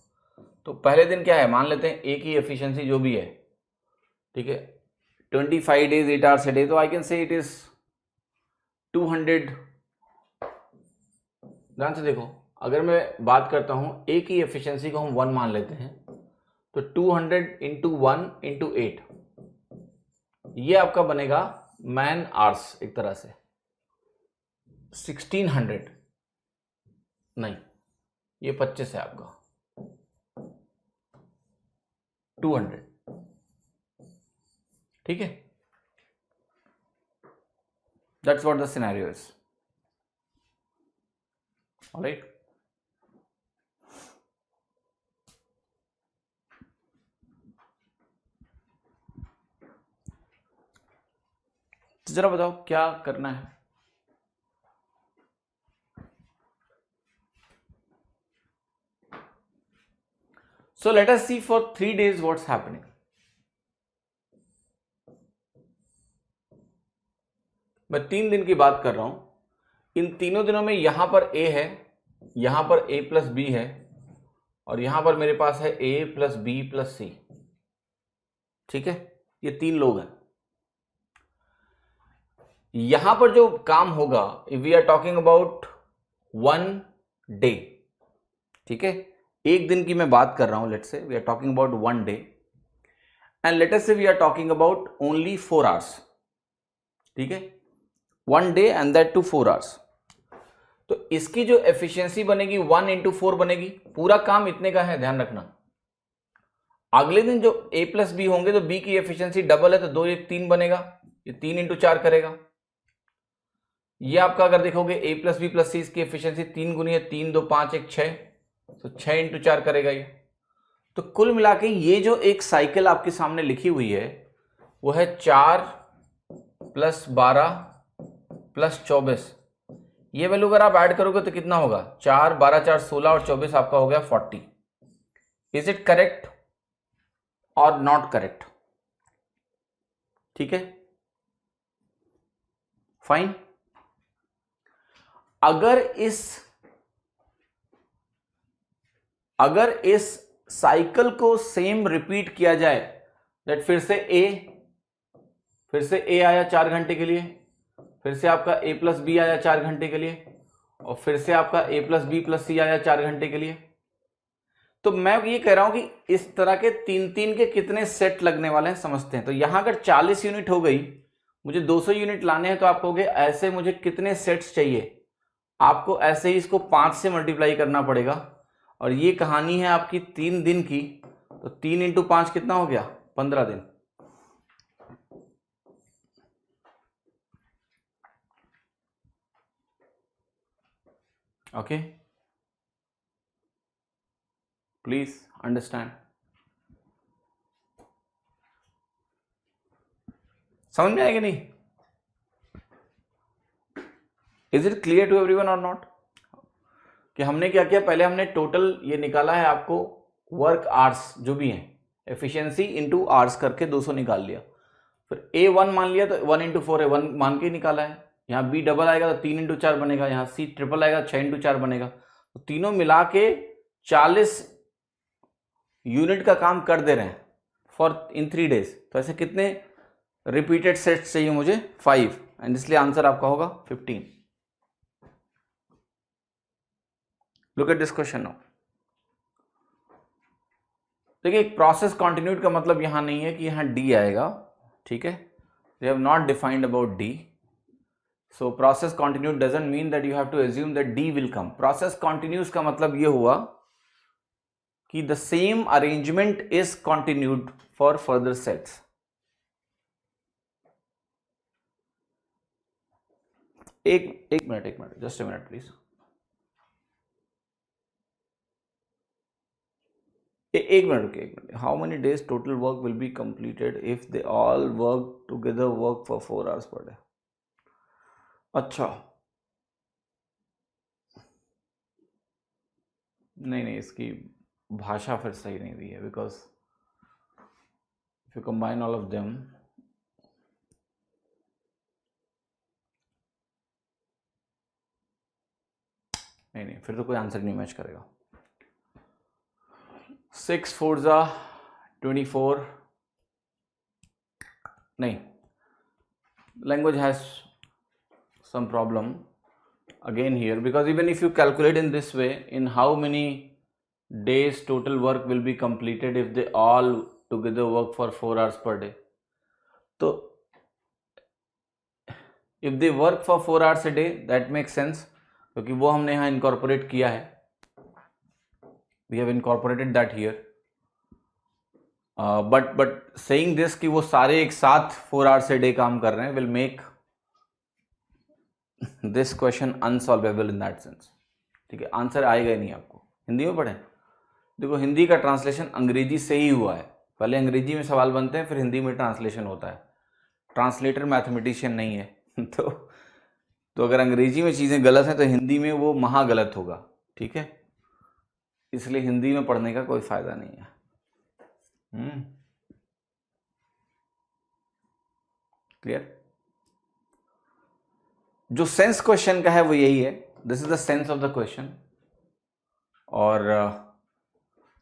तो पहले दिन क्या है, मान लेते हैं ए की एफिशिएंसी जो भी है, ठीक है, 25 डेज 8 आवर्स ए डे, तो I can say it is 200। ध्यान से देखो, अगर मैं बात करता हूं ए की एफिशिएंसी को हम 1 मान लेते हैं, तो 200 × 1 × 8, ये आपका बनेगा मैन आवर्स, एक तरह से 1600, नहीं ये 25 है आपका 200, ठीक है, that's what the scenario is, alright. तो जरा बताओ क्या करना है। So let us see for 3 days what's happening. मैं 3 दिन की बात कर रहा हूं। इन तीनों दिनों में यहां पर A है, यहां पर A + B है, और यहां पर मेरे पास है A + B + C, ठीक है, ये 3 लोग हैं। यहां पर जो काम होगा, if we are talking about 1 day, ठीक है, एक दिन की मैं बात कर रहा हूं, let's say we are talking about 1 day, and let us say we are talking about only 4 hours, ठीक है, 1 day and that too 4 hours. तो इसकी जो एफिशिएंसी बनेगी 1 × 4 बनेगी, पूरा काम इतने का है, ध्यान रखना। अगले दिन जो A + B होंगे, तो B की एफिशिएंसी डबल है, तो 2 1 3 बनेगा, ये 3 × 4 करेगा। ये आपका अगर देखोगे A + B + C, इसकी एफिशिएंसी 3 गुनी है, 3 2 5 1 6, तो 6 × 4 करेगा ये। तो कुल मिला के ये जो एक साइकिल आपके सामने लिखी हुई है, वो है 4 + 12 + 24, ये वैल्यू अगर आप ऐड करोगे तो कितना होगा, 4 12 4 16 और 24 आपका हो गया 40। इज इट करेक्ट और नॉट करेक्ट? ठीक है, फाइन। अगर इस साइकिल को सेम रिपीट किया जाए, दैट फिर से ए आया 4 घंटे के लिए, फिर से आपका ए प्लस बी आया 4 घंटे के लिए, और फिर से आपका ए प्लस बी प्लस सी आया 4 घंटे के लिए। तो मैं ये कह रहा हूं कि इस तरह के 3-3 के कितने सेट लगने वाले हैं समझते हैं। तो यहां अगर 40 यूनिट हो गई, मुझे 200 यूनिट लाने हैं, तो आप कहोगे ऐसे मुझे कितने सेट्स चाहिए। आपको ऐसे ही इसको 5 से मल्टीप्लाई करना पड़ेगा, और ये कहानी है आपकी 3 दिन की, तो 3 इंटू 5 कितना हो गया, 15 दिन। Okay, please understand. समझ में आएगा नहीं? Is it clear to everyone or not? कि हमने क्या किया, पहले हमने टोटल ये निकाला है आपको वर्क आवर्स जो भी हैं, एफिशिएंसी इनटू आवर्स करके 200 निकाल लिया। फिर A1 मान लिया तो 1 इंटू 4 है, 1 मान के निकाला है। यहाँ B डबल आएगा तो 3 इंटू 4 बनेगा, यहाँ C ट्रिपल आएगा 6 इंटू 4 बनेगा। तो तीनों मिला के 40 यूनिट का काम कर दे रहे हैं फॉर इन 3 डेज। तो ऐसे कितने रिपीटेड सेट्स चाहिए मुझे, 5, एंड इसलिए आंसर आपका होगा 15। Look at this question now. देखिए, एक प्रोसेस कॉन्टिन्यूड का मतलब यहां नहीं है कि यहां डी आएगा, ठीक है। We have not defined about D, so process continued doesn't mean that you have to assume that D will come. Process continuous का मतलब यह हुआ कि the same arrangement is continued for further sets. एक minute, just a minute please. एक minute रुकिए। How many days total work will be completed if they all work together work for 4 hours per day? अच्छा, नहीं, इसकी भाषा फिर सही नहीं दी है, because if you combine all of them, नहीं, फिर तो कोई आंसर नहीं मैच करेगा। 6 4 24, नहीं, language has some problem again here, because even if you calculate in this way, in how many days total work will be completed if they all together work for 4 hours per day? So if they work for 4 hours a day, that makes sense, क्योंकि वो हमने यहाँ incorporate किया है, we have incorporated that here. But saying this कि वो सारे एक साथ 4 hours a day काम कर रहे हैं will make this question unsolvable in that sense, ठीक है। आंसर आएगा ही नहीं आपको। हिंदी में पढ़ें, देखो हिंदी का ट्रांसलेशन अंग्रेजी से ही हुआ है, पहले अंग्रेजी में सवाल बनते हैं फिर हिंदी में ट्रांसलेशन होता है। ट्रांसलेटर मैथमेटिशियन नहीं है तो अगर अंग्रेजी में चीज़ें गलत हैं तो हिंदी में वो महा गलत होगा, ठीक है। इसलिए हिंदी में पढ़ने का कोई फायदा नहीं है। क्लियर? जो सेंस क्वेश्चन का है वो यही है, this is the sense of the question. और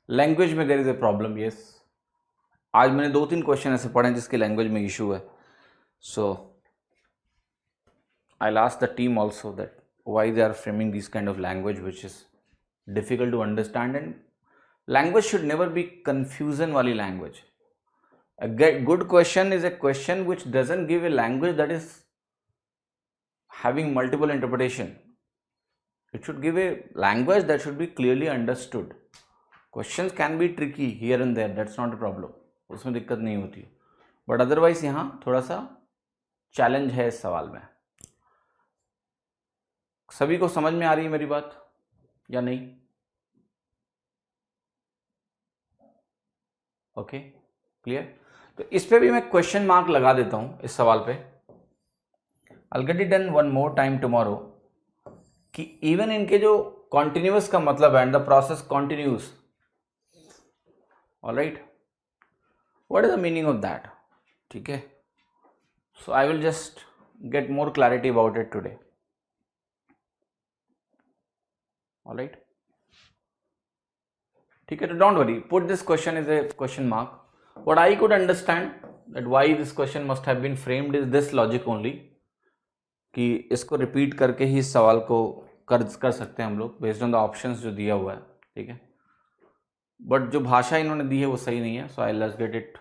लैंग्वेज में there is a problem, yes. आज मैंने 2-3 क्वेश्चन ऐसे पढ़े जिसके लैंग्वेज में इशू है, सो I'll ask the team also that why they are framing this kind of language which is difficult to understand, and language should never be confusion wali language. A good question is a question which doesn't give a language that is having multiple interpretation. It should give a language that should be clearly understood. Questions can be tricky here and there, that's not a problem, उसमें दिक्कत नहीं होती, but otherwise यहाँ थोड़ा सा challenge है इस सवाल में। सभी को समझ में आ रही है मेरी बात या नहीं? Okay, clear? तो इस पे भी मैं क्वेश्चन मार्क लगा देता हूं इस सवाल पे। I'll get it done one more time tomorrow, कि इवन इनके जो कॉन्टिन्यूस का मतलब है, and the process continuous, alright, what is the meaning of that? ठीक है, so I will just get more clarity about it today, alright, ठीक है. तो don't worry, put this question is a question mark. What I could understand that why this question must have been framed is this logic only, कि इसको repeat करके ही इस सवाल को कर सकते हैं हम लोग बेस्ड ऑन द ऑप्शंस जो दिया हुआ है. ठीक है, बट जो भाषा इन्होंने दी है वो सही नहीं है. So I let's get it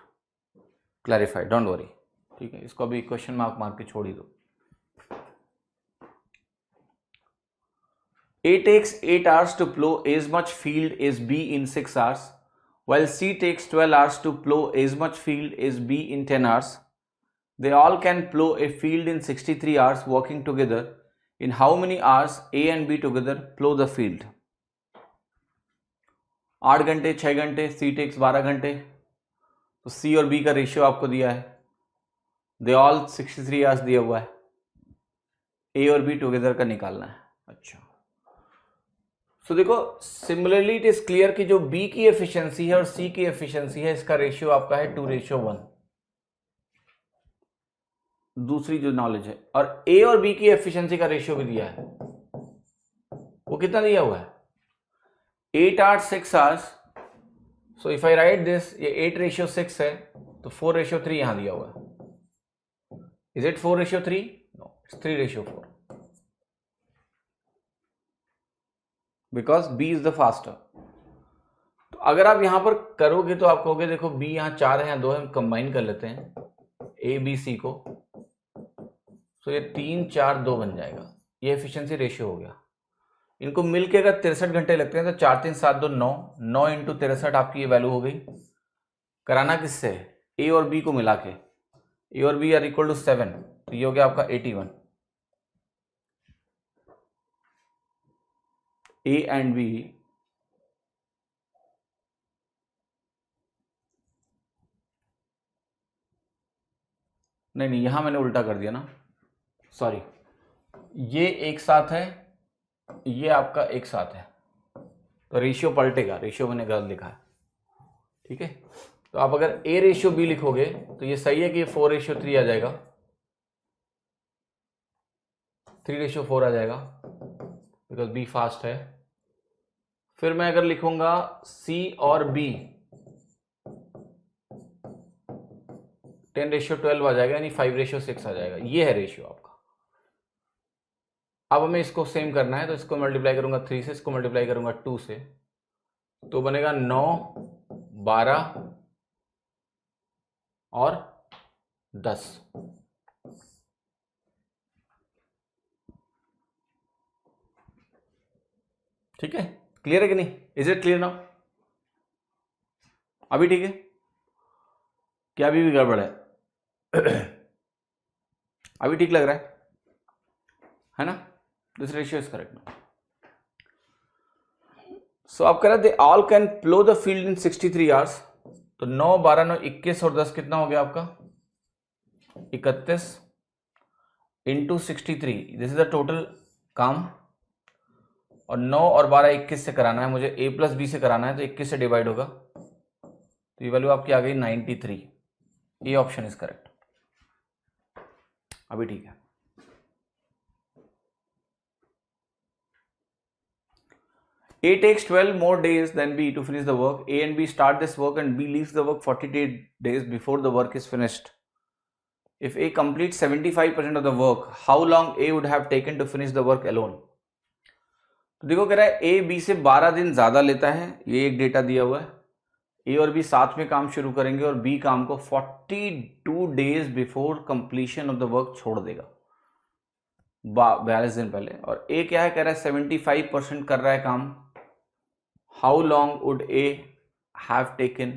clarified, don't worry. ठीक है, इसको अभी क्वेश्चन मार्क के छोड़ ही दो. A takes 8 hours to plow as much field as B in 6 hours, while C takes 12 hours to plow as much field as B in 10 hours. They all can plow a field in 63 hours working together. In how many hours A and B together plow the field? 8 घंटे, 6 घंटे, C takes 12 घंटे. तो C और B का ratio आपको दिया है. They all 63 hours दिया हुआ है. A और B टुगेदर का निकालना है. अच्छा, तो देखो, सिमिलरली इट इज क्लियर कि जो B की एफिशिएंसी है और C की एफिशिएंसी है, इसका रेशियो आपका है 2:1. दूसरी जो नॉलेज है, और A और B की एफिशिएंसी का रेशियो भी दिया है. वो कितना दिया हुआ है? 8 hours 6 hours. So if I write this, ये 8:6 है, तो 4:3 यहां दिया हुआ है. Is it 4:3? No, it's 3:4, because B is the faster. तो अगर आप यहां पर करोगे तो आप कहोगे देखो B यहां 4 है, 2 है, हम कंबाइन कर लेते हैं A B C को, तो ये 3 4 2 बन जाएगा. ये एफिशिएंसी रेशियो हो गया. इनको मिलके अगर 63 घंटे लगते हैं तो 4 3 7 2 9, 9 इंटू 63 आपकी ये वैल्यू हो गई. कराना किससे? A और B को मिला के. A और B आर इक्वल टू 7, तो ये हो गया आपका 81. A एंड B नहीं, यहां मैंने उल्टा कर दिया ना, सॉरी. ये एक साथ है, ये आपका एक साथ है, तो रेशियो पलटेगा. रेशियो मैंने गलत लिखा है. ठीक है, तो आप अगर A रेशियो B लिखोगे तो ये सही है कि 4:3 आ जाएगा, 3:4 आ जाएगा, बिकॉज B फास्ट है. फिर मैं अगर लिखूंगा C और B 10:12 आ जाएगा, यानी 5:6 आ जाएगा. ये है रेशियो आपका. अब हमें इसको सेम करना है, तो इसको मल्टीप्लाई करूंगा 3 से, इसको मल्टीप्लाई करूंगा 2 से, तो बनेगा 9 12 और 10. ठीक है, क्लियर है कि नहीं? Is it clear now? अभी ठीक है क्या? अभी भी गड़बड़ है? अभी ठीक लग रहा है ना? This ratio is correct now. So आप कह रहे they all can plough the field in 63 hours. तो 9 12 9 21 और 10 कितना हो गया आपका? 31 into 63. This is the total काम. और 9 और 12 21 से कराना है मुझे, A प्लस B से कराना है, तो 21 से डिवाइड होगा, तो ये वैल्यू आपकी आ गई 93. ये ऑप्शन इज करेक्ट. अभी ठीक है. A takes 12 more days than B to finish the work. A and B start this work and B leaves the work 48 days before the work is finished. If A completes 75% of the work, how long A would have taken to finish the work alone? तो देखो, कह रहा है A B से 12 दिन ज्यादा लेता है. ये एक डेटा दिया हुआ है. A और B साथ में काम शुरू करेंगे और B काम को 42 days before completion of the work छोड़ देगा, 42 दिन पहले. और A क्या है? कह रहा है 75% कर रहा है काम. How long would A have taken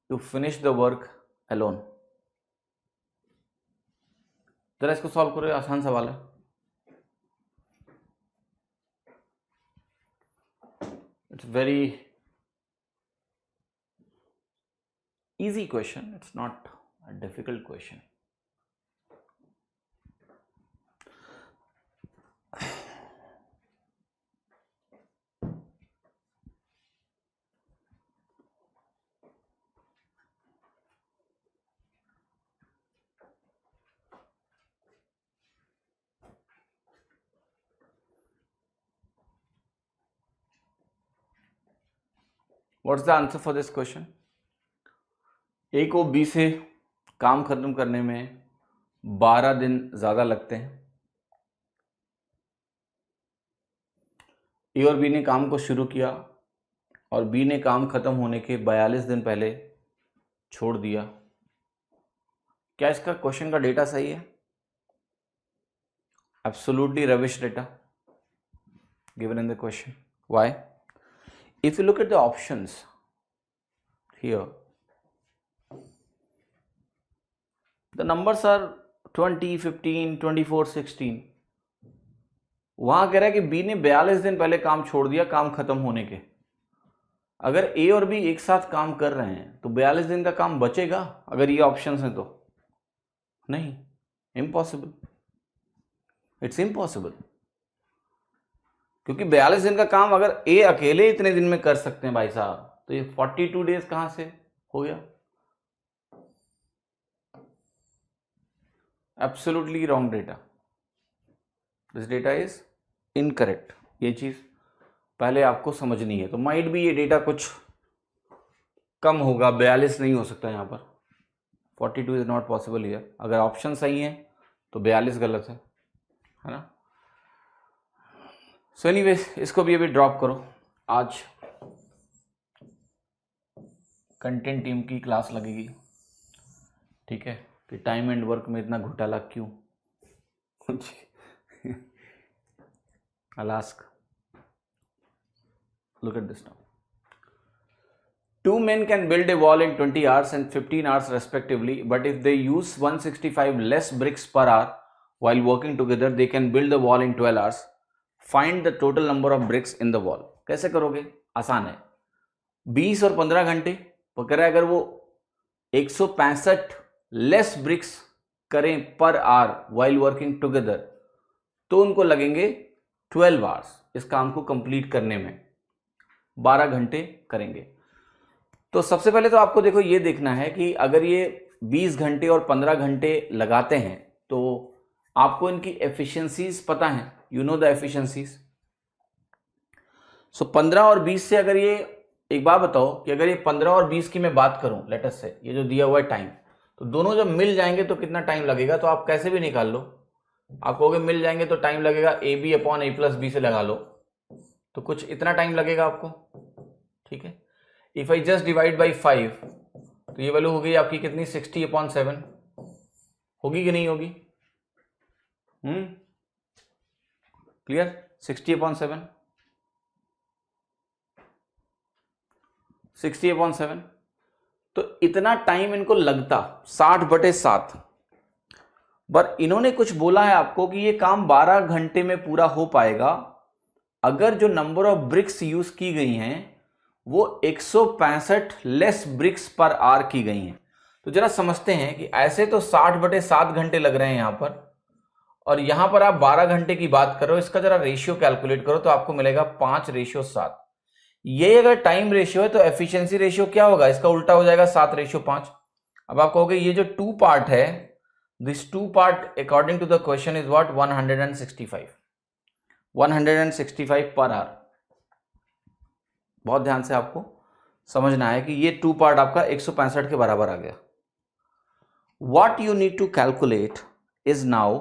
to finish the work alone? जरा इसको सॉल्व करो, आसान सवाल है. It's very easy question, it's not a difficult question. What's the answer for this question? A को बी से काम खत्म करने में 12 दिन ज्यादा लगते हैं। ए और बी ने काम को शुरू किया और बी ने काम खत्म होने के 42 दिन पहले छोड़ दिया। क्या इसका क्वेश्चन का डेटा सही है? Absolutely rubbish data given in the question. Why? If you look at the options here, the numbers are 20, 15, 24, 16. वहां कह रहा है कि बी ने 42 दिन पहले काम छोड़ दिया काम खत्म होने के। अगर ए और बी एक साथ काम कर रहे हैं तो 42 दिन का काम बचेगा अगर ये ऑप्शंस हैं तो? नहीं, इम्पॉसिबल, इट्स इम्पॉसिबल। क्योंकि 42 दिन का काम अगर ए अकेले इतने दिन में कर सकते हैं भाई साहब, तो ये 42 डेज कहां से हो गया? Absolutely wrong data, this data is incorrect. ये चीज पहले आपको समझनी है। तो माइट भी ये डेटा कुछ कम होगा, 42 नहीं हो सकता यहाँ पर, 42 इज नॉट पॉसिबल हियर। अगर ऑप्शन सही है तो 42 गलत है ना? सो एनीवेज इसको भी अभी ड्रॉप करो। आज कंटेंट टीम की क्लास लगेगी, ठीक है? कि टाइम एंड वर्क में इतना घोटाला क्यों? I'll ask. Look at this now. Two men can build a wall in 20 hours and 15 hours respectively, but if they use 165 less bricks per hour while working together, they can build the wall in 12 hours. Find the total number of bricks in the wall. कैसे करोगे? आसान है, 20 और 15 घंटे पकड़। अगर वो 165 less BRICS करें per hour while working together तो उनको लगेंगे 12 आवर्स इस काम को कंप्लीट करने में, 12 घंटे करेंगे। तो सबसे पहले तो आपको देखो ये देखना है कि अगर ये 20 घंटे और 15 घंटे लगाते हैं तो आपको इनकी एफिशिएंसीज पता है, यू नो द एफिशिएंसीज। सो 15 और 20 से अगर ये, एक बात बताओ कि अगर ये 15 और 20 की मैं बात करूं लेटस से, ये जो दिया हुआ है टाइम, तो दोनों जब मिल जाएंगे तो कितना टाइम लगेगा? तो आप कैसे भी निकाल लो, आप कहोगे मिल जाएंगे तो टाइम लगेगा a b upon a plus b से लगा लो, तो कुछ इतना टाइम लगेगा आपको, ठीक है? If I just divide by 5 तो ये वैल्यू हो गई आपकी कितनी? 60/7 होगी कि नहीं होगी? क्लियर? 60/7, 60/7। तो इतना टाइम इनको लगता 60/7, पर इन्होंने कुछ बोला है आपको कि ये काम 12 घंटे में पूरा हो पाएगा अगर जो नंबर ऑफ ब्रिक्स यूज की गई हैं वो 165 लेस ब्रिक्स पर आवर की गई हैं। तो जरा समझते हैं कि ऐसे तो 60/7 घंटे लग रहे हैं यहां पर, और यहां पर आप 12 घंटे की बात करो। इसका जरा रेशियो कैलकुलेट करो तो आपको मिलेगा 5:7। ये अगर टाइम रेशियो है तो एफिशिएंसी रेशियो क्या होगा? इसका उल्टा हो जाएगा, 7:5। अब आप कहोगे ये जो 2 पार्ट है, this 2 part according to the question is what? 165 per our. बहुत ध्यान से आपको समझना है कि ये 2 पार्ट आपका 165 के बराबर आ गया। What you need to calculate is now,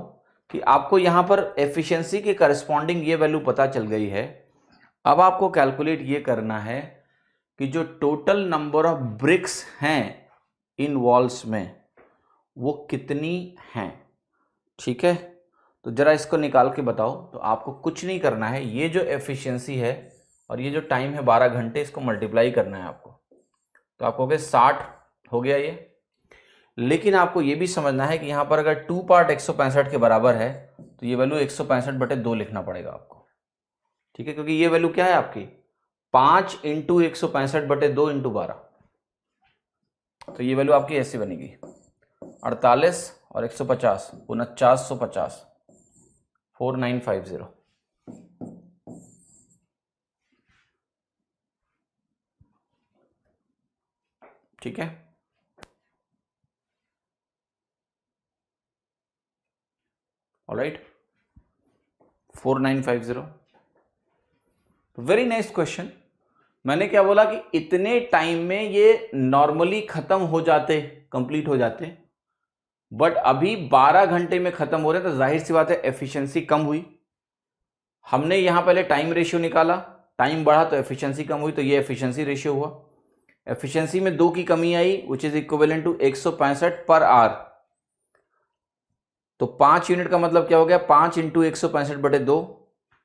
कि आपको यहां पर एफिशिएंसी के करस्पॉन्डिंग ये वैल्यू पता चल गई है। अब आपको कैलकुलेट ये करना है कि जो टोटल नंबर ऑफ ब्रिक्स हैं इन वॉल्स में वो कितनी हैं, ठीक है? तो जरा इसको निकाल के बताओ। तो आपको कुछ नहीं करना है, ये जो एफिशिएंसी है और ये जो टाइम है 12 घंटे, इसको मल्टीप्लाई करना है आपको। तो आपको कहोगे 60 हो गया ये। लेकिन आपको ये भी समझना है कि यहां पर अगर 2 पार्ट 165 के बराबर है तो ये वैल्यू 165/2 लिखना पड़ेगा आपको, ठीक है? क्योंकि ये वैल्यू क्या है आपकी? 5 × 165/2 × 12। तो ये वैल्यू आपकी ऐसी बनेगी 48 और 150 4950 4950। ठीक है? ऑलराइट, 4950। Very nice question. मैंने क्या बोला कि इतने टाइम में ये नॉर्मली खत्म हो जाते, कंप्लीट हो जाते, बट अभी 12 घंटे में खत्म हो रहे हैं, तो जाहिर सी बात है एफिशिएंसी कम हुई। हमने यहां पहले टाइम रेशियो निकाला, टाइम बढ़ा तो एफिशिएंसी कम हुई, तो ये एफिशिएंसी रेशियो हुआ। एफिशिएंसी में 2 की कमी आई, which is equivalent to 165 per our. तो 5 यूनिट का मतलब क्या हो गया, 5 into 165/2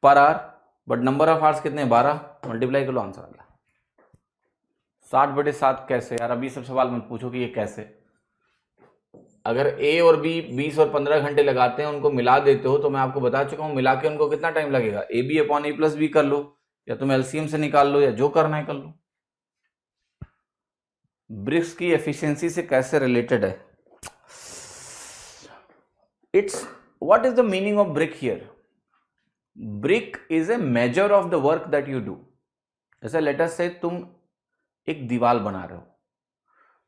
per hour, but number of hours कितने, 12, मल्टीप्लाई कर लो, आंसर आ गया 60/7। कैसे यार, अभी सब सवाल मत पूछो कि ये कैसे। अगर ए और बी 20 और 15 घंटे लगाते हैं, उनको मिला देते हो, तो मैं आपको बता चुका हूं मिला के उनको कितना टाइम लगेगा, a b upon a plus b कर लो, या तुम एलसीएम से निकाल लो, या जो करना है कर लो। ब्रिक्स की एफिशिएंसी से कैसे रिलेटेड है, it's what is the meaning of brick here. Brick is a measure of the work that you do. जैसे लेट अस से तुम एक दीवार बना रहे हो,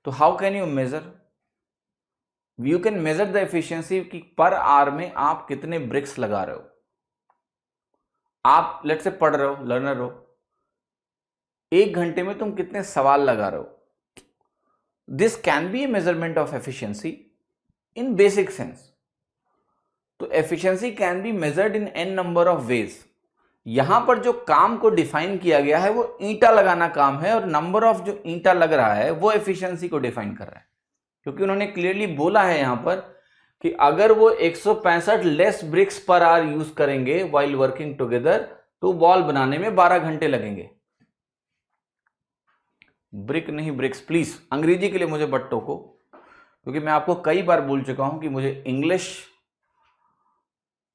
तो how can you measure, you can measure the efficiency कि पर आवर में आप कितने ब्रिक्स लगा रहे हो। आप लेट से पढ़ रहे हो, लर्नर हो, 1 घंटे में तुम कितने सवाल लगा रहे हो। This can be a measurement of efficiency in basic sense. तो efficiency can be measured in n number of ways. यहां पर जो काम को डिफाइन किया गया है वो ईंटा लगाना काम है, और नंबर ऑफ जो ईंटा लग रहा है वो एफिशिएंसी को डिफाइन कर रहा है, क्योंकि उन्होंने क्लियरली बोला है यहां पर कि अगर वो 165 less bricks per hour use करेंगे व्हाइल वर्किंग टुगेदर, तो बॉल बनाने में 12 घंटे लगेंगे। ब्रिक नहीं ब्रिक्स, प्लीज अंग्रेजी के लिए मुझे बट टोको, क्योंकि मैं आपको कई बार बोल चुका हूं कि मुझे इंग्लिश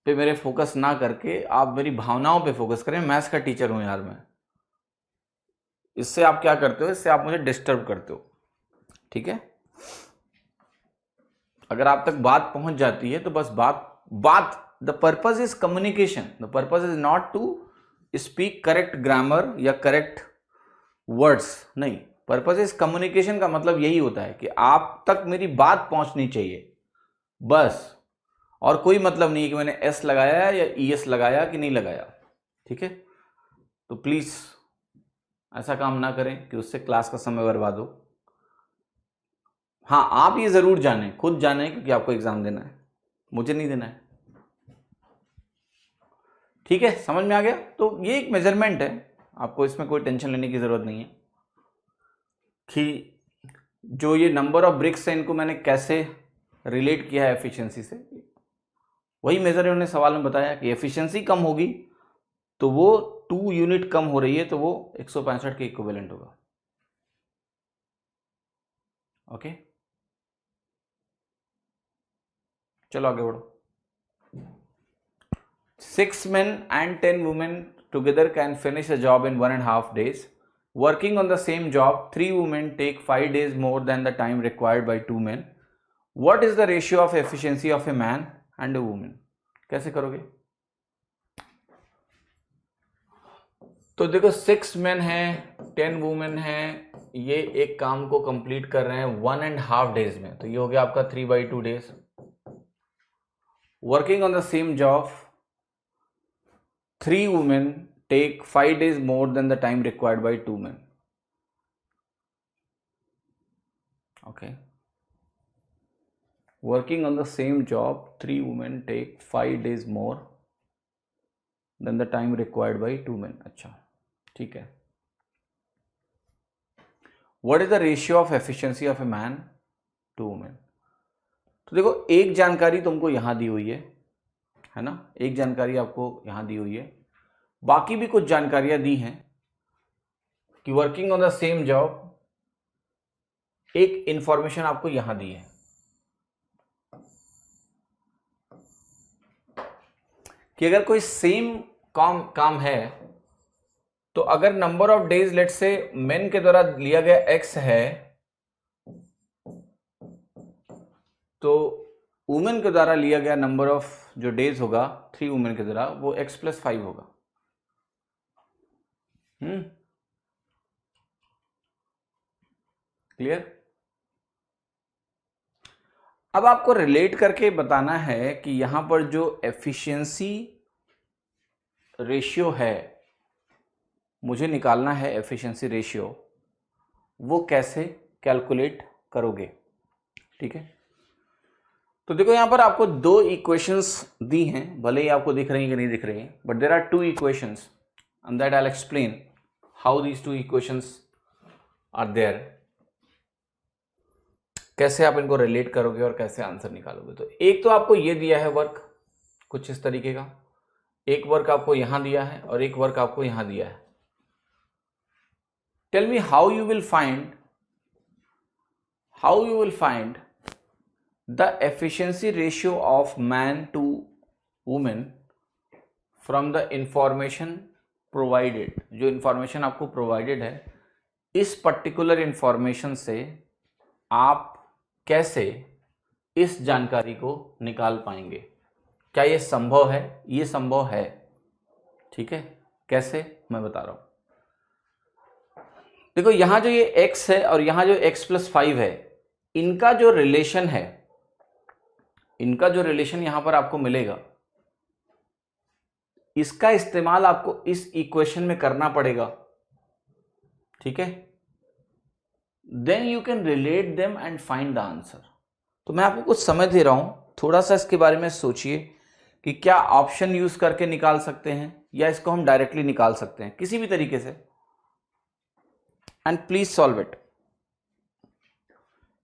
पे मेरे फोकस ना करके आप मेरी भावनाओं पे फोकस करें। मैथ्स का टीचर हूं यार मैं। इससे आप क्या करते हो, इससे आप मुझे डिस्टर्ब करते हो, ठीक है। अगर आप तक बात पहुंच जाती है तो बस बात the purpose is communication, the purpose is not to speak correct grammar या करेक्ट वर्ड्स, नहीं, पर्पज इज कम्युनिकेशन का मतलब यही होता है कि आप तक मेरी बात पहुंचनी चाहिए बस, और कोई मतलब नहीं है कि मैंने एस लगाया या ईएस लगाया कि नहीं लगाया, ठीक है। तो प्लीज ऐसा काम ना करें कि उससे क्लास का समय बर्बाद हो। हाँ, आप ये जरूर जानें, खुद जानें, क्योंकि आपको एग्जाम देना है, मुझे नहीं देना है, ठीक है। समझ में आ गया। तो ये एक मेजरमेंट है, आपको इसमें कोई टेंशन लेने की जरूरत नहीं है कि जो ये नंबर ऑफ ब्रिक्स है इनको मैंने कैसे रिलेट किया है एफिशिएंसी से। वही मेजर उन्होंने सवाल में बताया कि एफिशिएंसी कम होगी तो वो 2 यूनिट कम हो रही है, तो वो 165 के इक्विवेलेंट होगा। ओके, चलो आगे बढ़ो। 6 men and 10 women together can finish a job in 1.5 days. Working on the same job, 3 women take 5 days more than the time required by 2 men. What is the ratio of efficiency of a man and a woman? कैसे करोगे? तो देखो 6 men हैं, 10 women हैं, ये एक काम को कंप्लीट कर रहे हैं 1.5 days में, तो ये हो गया आपका 3/2 days. Working on the same job, 3 women take 5 days more than the time required by 2 men. Okay. Working on the same job, 3 women take 5 days more than the time required by 2 men. अच्छा, ठीक है. What is the ratio of efficiency of a man to woman? तो देखो एक जानकारी तुमको यहां दी हुई है ना, एक जानकारी आपको यहां दी हुई है, बाकी भी कुछ जानकारियां दी हैं कि working on the same job, एक इंफॉर्मेशन आपको यहां दी है कि अगर कोई सेम काम है तो अगर नंबर ऑफ डेज लेट से मेन के द्वारा लिया गया x है तो वुमेन के द्वारा लिया गया नंबर ऑफ जो डेज होगा 3 वुमेन के द्वारा वो x+5 होगा. क्लियर? अब आपको रिलेट करके बताना है कि यहां पर जो एफिशिएंसी रेशियो है मुझे निकालना है एफिशिएंसी रेशियो, वो कैसे कैलकुलेट करोगे? ठीक है, तो देखो यहां पर आपको दो इक्वेशंस दी हैं, भले ही आपको दिख रही है कि नहीं दिख रही है, but there are two equations and that I will explain how these two equations are there, कैसे आप इनको रिलेट करोगे और कैसे आंसर निकालोगे। तो एक तो आपको ये दिया है वर्क कुछ इस तरीके का, एक वर्क आपको यहां दिया है और एक वर्क आपको यहां दिया है। Tell me how you will find the efficiency ratio of man to women from the information provided. जो इंफॉर्मेशन आपको प्रोवाइडेड है, इस पर्टिकुलर इंफॉर्मेशन से आप कैसे इस जानकारी को निकाल पाएंगे? क्या यह संभव है? ये संभव है। ठीक है, कैसे मैं बता रहा हूं। देखो यहां जो ये x है और यहां जो x+5 है, इनका जो रिलेशन है, इनका जो रिलेशन यहां पर आपको मिलेगा, इसका इस्तेमाल आपको इस इक्वेशन में करना पड़ेगा। ठीक है, then you can relate them and find the answer. तो मैं आपको कुछ समय दे रहा हूं, थोड़ा सा इसके बारे में सोचिए कि क्या ऑप्शन यूज करके निकाल सकते हैं या इसको हम डायरेक्टली निकाल सकते हैं किसी भी तरीके से, and please solve it.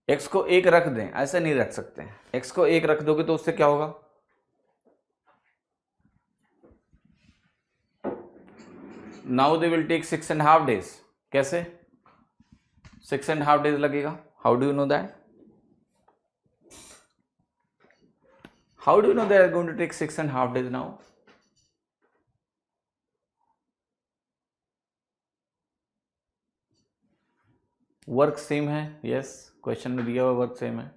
x को 1 रख दें, ऐसे नहीं रख सकते हैं। x को 1 रख दोगे तो उससे क्या होगा? Now they will take 6.5 days। कैसे 6.5 days लगेगा? How do you know that? How do you know they are going to take 6.5 days now? Work same है, यस, क्वेश्चन में दिया हुआ वर्क सेम है।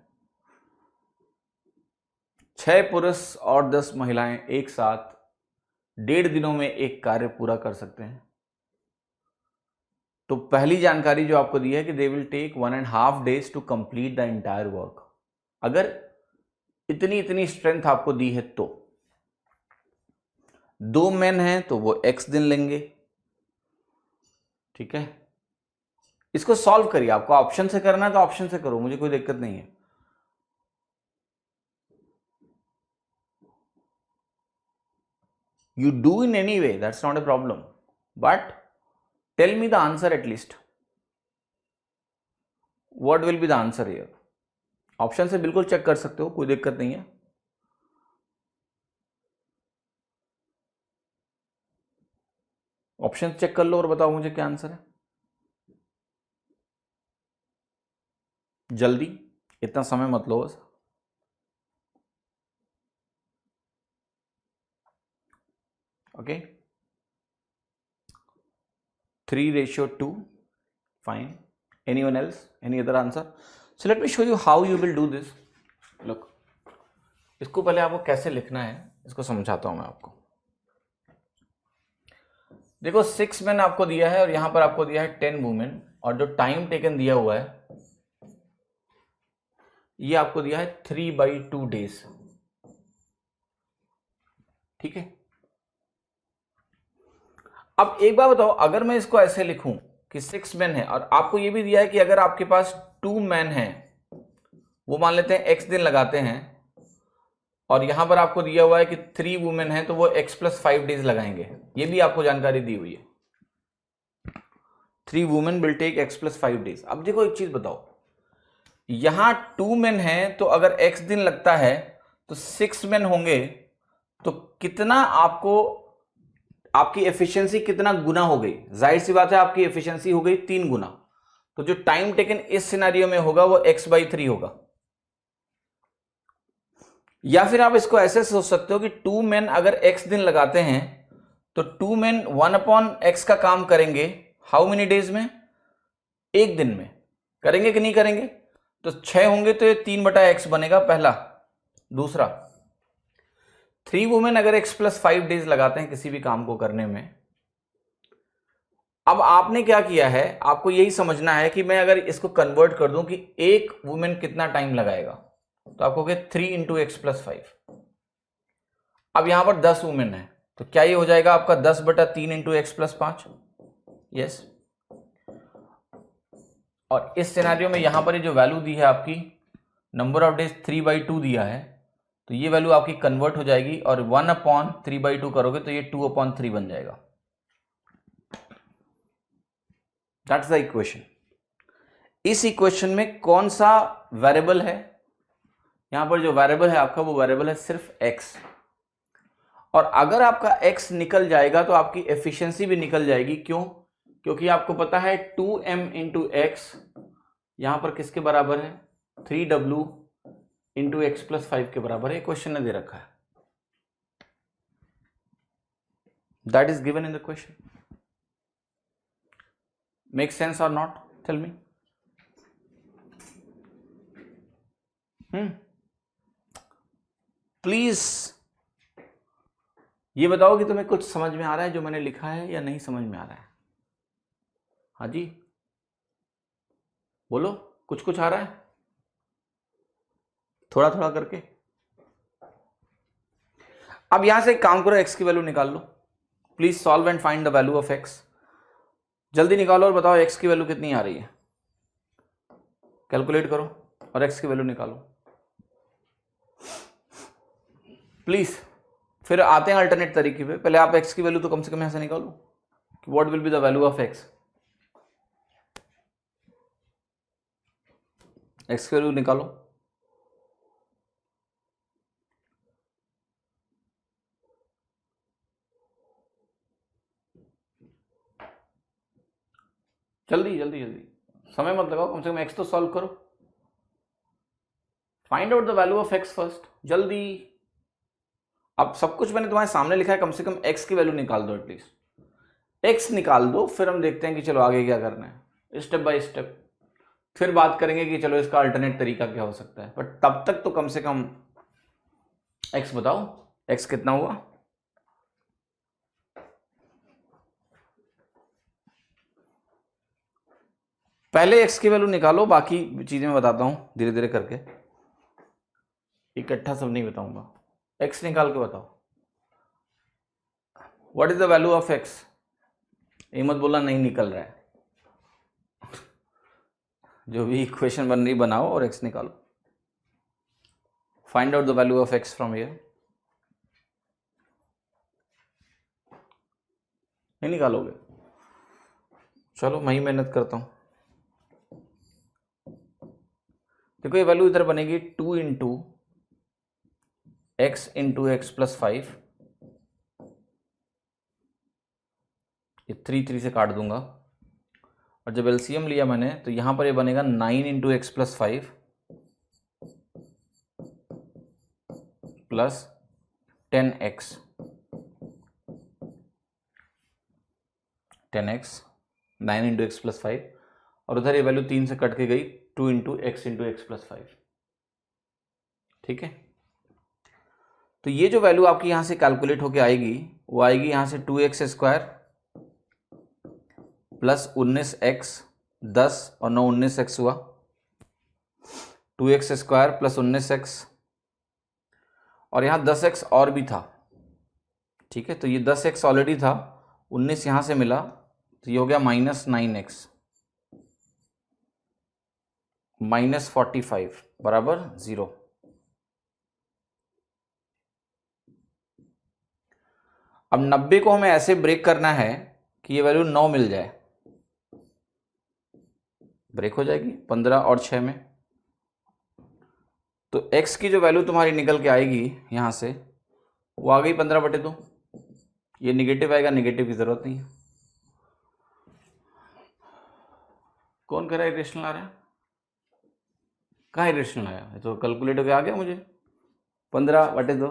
6 पुरुष और 10 महिलाएं एक साथ 1.5 दिनों में एक कार्य पूरा कर सकते हैं। तो पहली जानकारी जो आपको दी है कि they will take 1.5 days to complete the entire work. अगर इतनी स्ट्रेंथ आपको दी है तो 2 मेन हैं तो वो x दिन लेंगे। ठीक है, इसको सॉल्व करिए। आपको ऑप्शन से करना है तो ऑप्शन से करो, मुझे कोई दिक्कत नहीं है। You do in any way, that's not a problem, but tell me the answer at least. What will be the answer here? Option से बिल्कुल चेक कर सकते हो, कोई दिक्कत नहीं है। ऑप्शन चेक कर लो और बताओ मुझे क्या आंसर है जल्दी, इतना समय मत लो बस। Okay, 3:2, fine. Anyone else? Any other answer? So let me show you how you will do this. Look, इसको पहले आपको कैसे लिखना है इसको समझाता हूं मैं आपको। देखो 6 मैन आपको दिया है और यहां पर आपको दिया है 10 वुमेन, और जो टाइम टेकन दिया हुआ है ये आपको दिया है 3/2 days। ठीक है, अब एक बार बताओ, अगर मैं इसको ऐसे लिखूं कि 6 मैन है और आपको ये भी दिया है कि अगर आपके पास 2 मैन है, वो मान लेते हैं x दिन लगाते हैं, और यहां पर आपको दिया हुआ है कि 3 वुमेन है तो वो x+5 days लगाएंगे, ये भी आपको जानकारी दी हुई है। 3 women will take x+5 days। अब देखो एक चीज बताओ, यहां 2 मैन है तो अगर x दिन लगता है तो 6 मैन होंगे तो कितना आपको, आपकी एफिशिएंसी कितना गुना हो गई? जाहिर सी बात है आपकी एफिशिएंसी हो गई 3 गुना। तो जो टाइम टेकन इस सिनेरियो में होगा वो x/3 होगा। या फिर आप इसको ऐसे सोच सकते हो कि 2 मैन अगर x दिन लगाते हैं तो 2 मैन 1/x का काम करेंगे हाउ मेनी डेज में? 1 दिन में। करेंगे कि नहीं करेंगे? तो 6 होंगे तो ये 3/x बनेगा, पहला। दूसरा, 3 वुमेन अगर x+5 days लगाते हैं किसी भी काम को करने में, अब आपने क्या किया है, आपको यही समझना है कि मैं अगर इसको कन्वर्ट कर दूं कि 1 वुमेन कितना टाइम लगाएगा, तो आपको 3 × x+5। अब यहां पर 10 वुमेन है तो क्या ये हो जाएगा आपका 10/3 × x+5? यस। और इस सिनेरियो में यहां पर ये जो वैल्यू दी है आपकी, नंबर ऑफ डेज 3/2 दिया है, तो ये वैल्यू आपकी कन्वर्ट हो जाएगी और 1/3/2 करोगे तो ये 2/3 बन जाएगा। That's the equation. इस इक्वेशन में कौन सा वेरिएबल है? यहां पर जो वेरिएबल है आपका, वो वेरिएबल है सिर्फ x। और अगर आपका x निकल जाएगा तो आपकी एफिशिएंसी भी निकल जाएगी। क्यों? क्योंकि आपको पता है 2m इंटू एक्स यहां पर किसके बराबर है? 3w इंटू एक्स प्लस 5 के बराबर है। क्वेश्चन ने दे रखा है, that is given in the question. Make sense or not? Tell me. Please ये बताओ कि तुम्हें कुछ समझ में आ रहा है जो मैंने लिखा है, या नहीं समझ में आ रहा है? हाँ जी बोलो, कुछ कुछ आ रहा है? थोड़ा थोड़ा करके। अब यहां से एक काम करो, x की वैल्यू निकाल लो। Please solve and find the value of x। जल्दी निकालो और बताओ x की वैल्यू कितनी आ रही है। कैलकुलेट करो और x की वैल्यू निकालो प्लीज। फिर आते हैं अल्टरनेट तरीके पे। पहले आप x की वैल्यू तो कम से कम यहां से निकालो। What will be the value of x? x की वैल्यू निकालो। जल्दी जल्दी जल्दी, समय मत लगाओ, कम से कम x तो सॉल्व करो। Find out the value of x first, जल्दी। अब सब कुछ मैंने तुम्हारे सामने लिखा है, कम से कम x की वैल्यू निकाल दो एटलीस्ट। x निकाल दो, फिर हम देखते हैं कि चलो आगे क्या करना है, स्टेप बाय स्टेप। फिर बात करेंगे कि चलो इसका अल्टरनेट तरीका क्या हो सकता है, बट तब तक तो कम से कम x बताओ, x कितना हुआ? पहले x की वैल्यू निकालो, बाकी चीजें मैं बताता हूं धीरे धीरे करके, इकट्ठा सब नहीं बताऊंगा। x निकाल के बताओ। What is the value of x? ये मत बोलना नहीं निकल रहा है। जो भी इक्वेशन बन रही बनाओ और x निकालो। Find out the value of x from here. नहीं निकालोगे? चलो मैं ही मेहनत करता हूं। देखो ये वैल्यू इधर बनेगी 2 into x into x plus 5। ये 3 से काट दूंगा, और जब एलसीएम लिया मैंने तो यहां पर ये बनेगा 9 into x plus 5 plus 10x 9 into x plus 5, और उधर ये वैल्यू 3 से कट के गई 2 इंटू एक्स प्लस 5। ठीक है, तो ये जो वैल्यू आपकी यहां से कैलकुलेट होके आएगी वो आएगी यहां से 2x स्क्वायर प्लस 19x, 10 और 9 19x हुआ, 2x स्क्वायर प्लस 19x, और यहां 10x और भी था। ठीक है, तो ये 10x ऑलरेडी था, 19 यहां से मिला, तो ये हो गया -9x -45 बराबर 0। अब 90 को हमें ऐसे ब्रेक करना है कि ये वैल्यू 9 मिल जाए। ब्रेक हो जाएगी 15 और 6 में, तो x की जो वैल्यू तुम्हारी निकल के आएगी यहां से वो आ गई 15/2। ये निगेटिव आएगा, निगेटिव की जरूरत नहीं है। कौन कह रहा है इरेशनल आ रहा है? कहाँ इरेशनल आया? ये तो कैलकुलेट होके आ गया मुझे 15/2।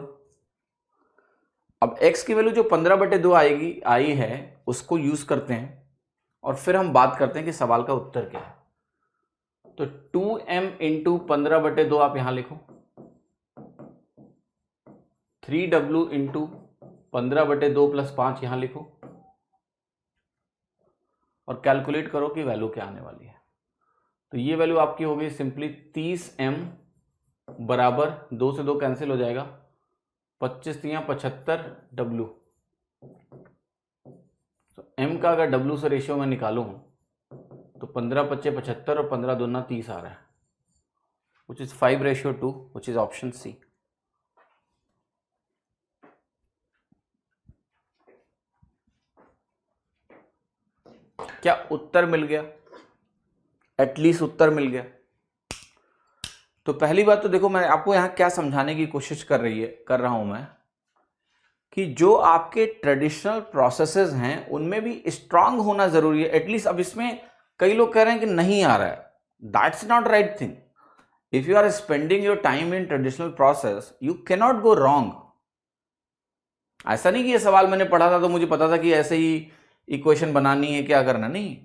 अब x की वैल्यू जो 15/2 आई है उसको यूज करते हैं, और फिर हम बात करते हैं कि सवाल का उत्तर क्या है। तो 2m इंटू 15/2 आप यहां लिखो, 3w इंटू 15/2 प्लस 5 यहां लिखो, और कैलकुलेट करो कि वैल्यू क्या आने वाली है। तो ये वैल्यू आपकी हो गई सिंपली 30m बराबर 2 से 2 कैंसिल हो जाएगा, 25 × 75w। तो m का अगर w से रेशियो में निकालूं तो 15×5 = 75 और 15×2 = 30 आ रहा है, which is 5:2, which is option C. क्या उत्तर मिल गया? एटलीस्ट उत्तर मिल गया। तो पहली बात तो देखो, मैं आपको यहां क्या समझाने की कोशिश कर रहा हूं मैं, कि जो आपके ट्रेडिशनल प्रोसेसेस हैं उनमें भी स्ट्रांग होना जरूरी है एटलीस्ट। अब इसमें कई लोग कह रहे हैं कि नहीं आ रहा है, that's not right thing. If you are spending your time in traditional process, you cannot go wrong. ऐसा नहीं कि ये सवाल मैंने पढ़ा था तो मुझे पता था कि ऐसे ही इक्वेशन बनानी है, क्या करना, नहीं।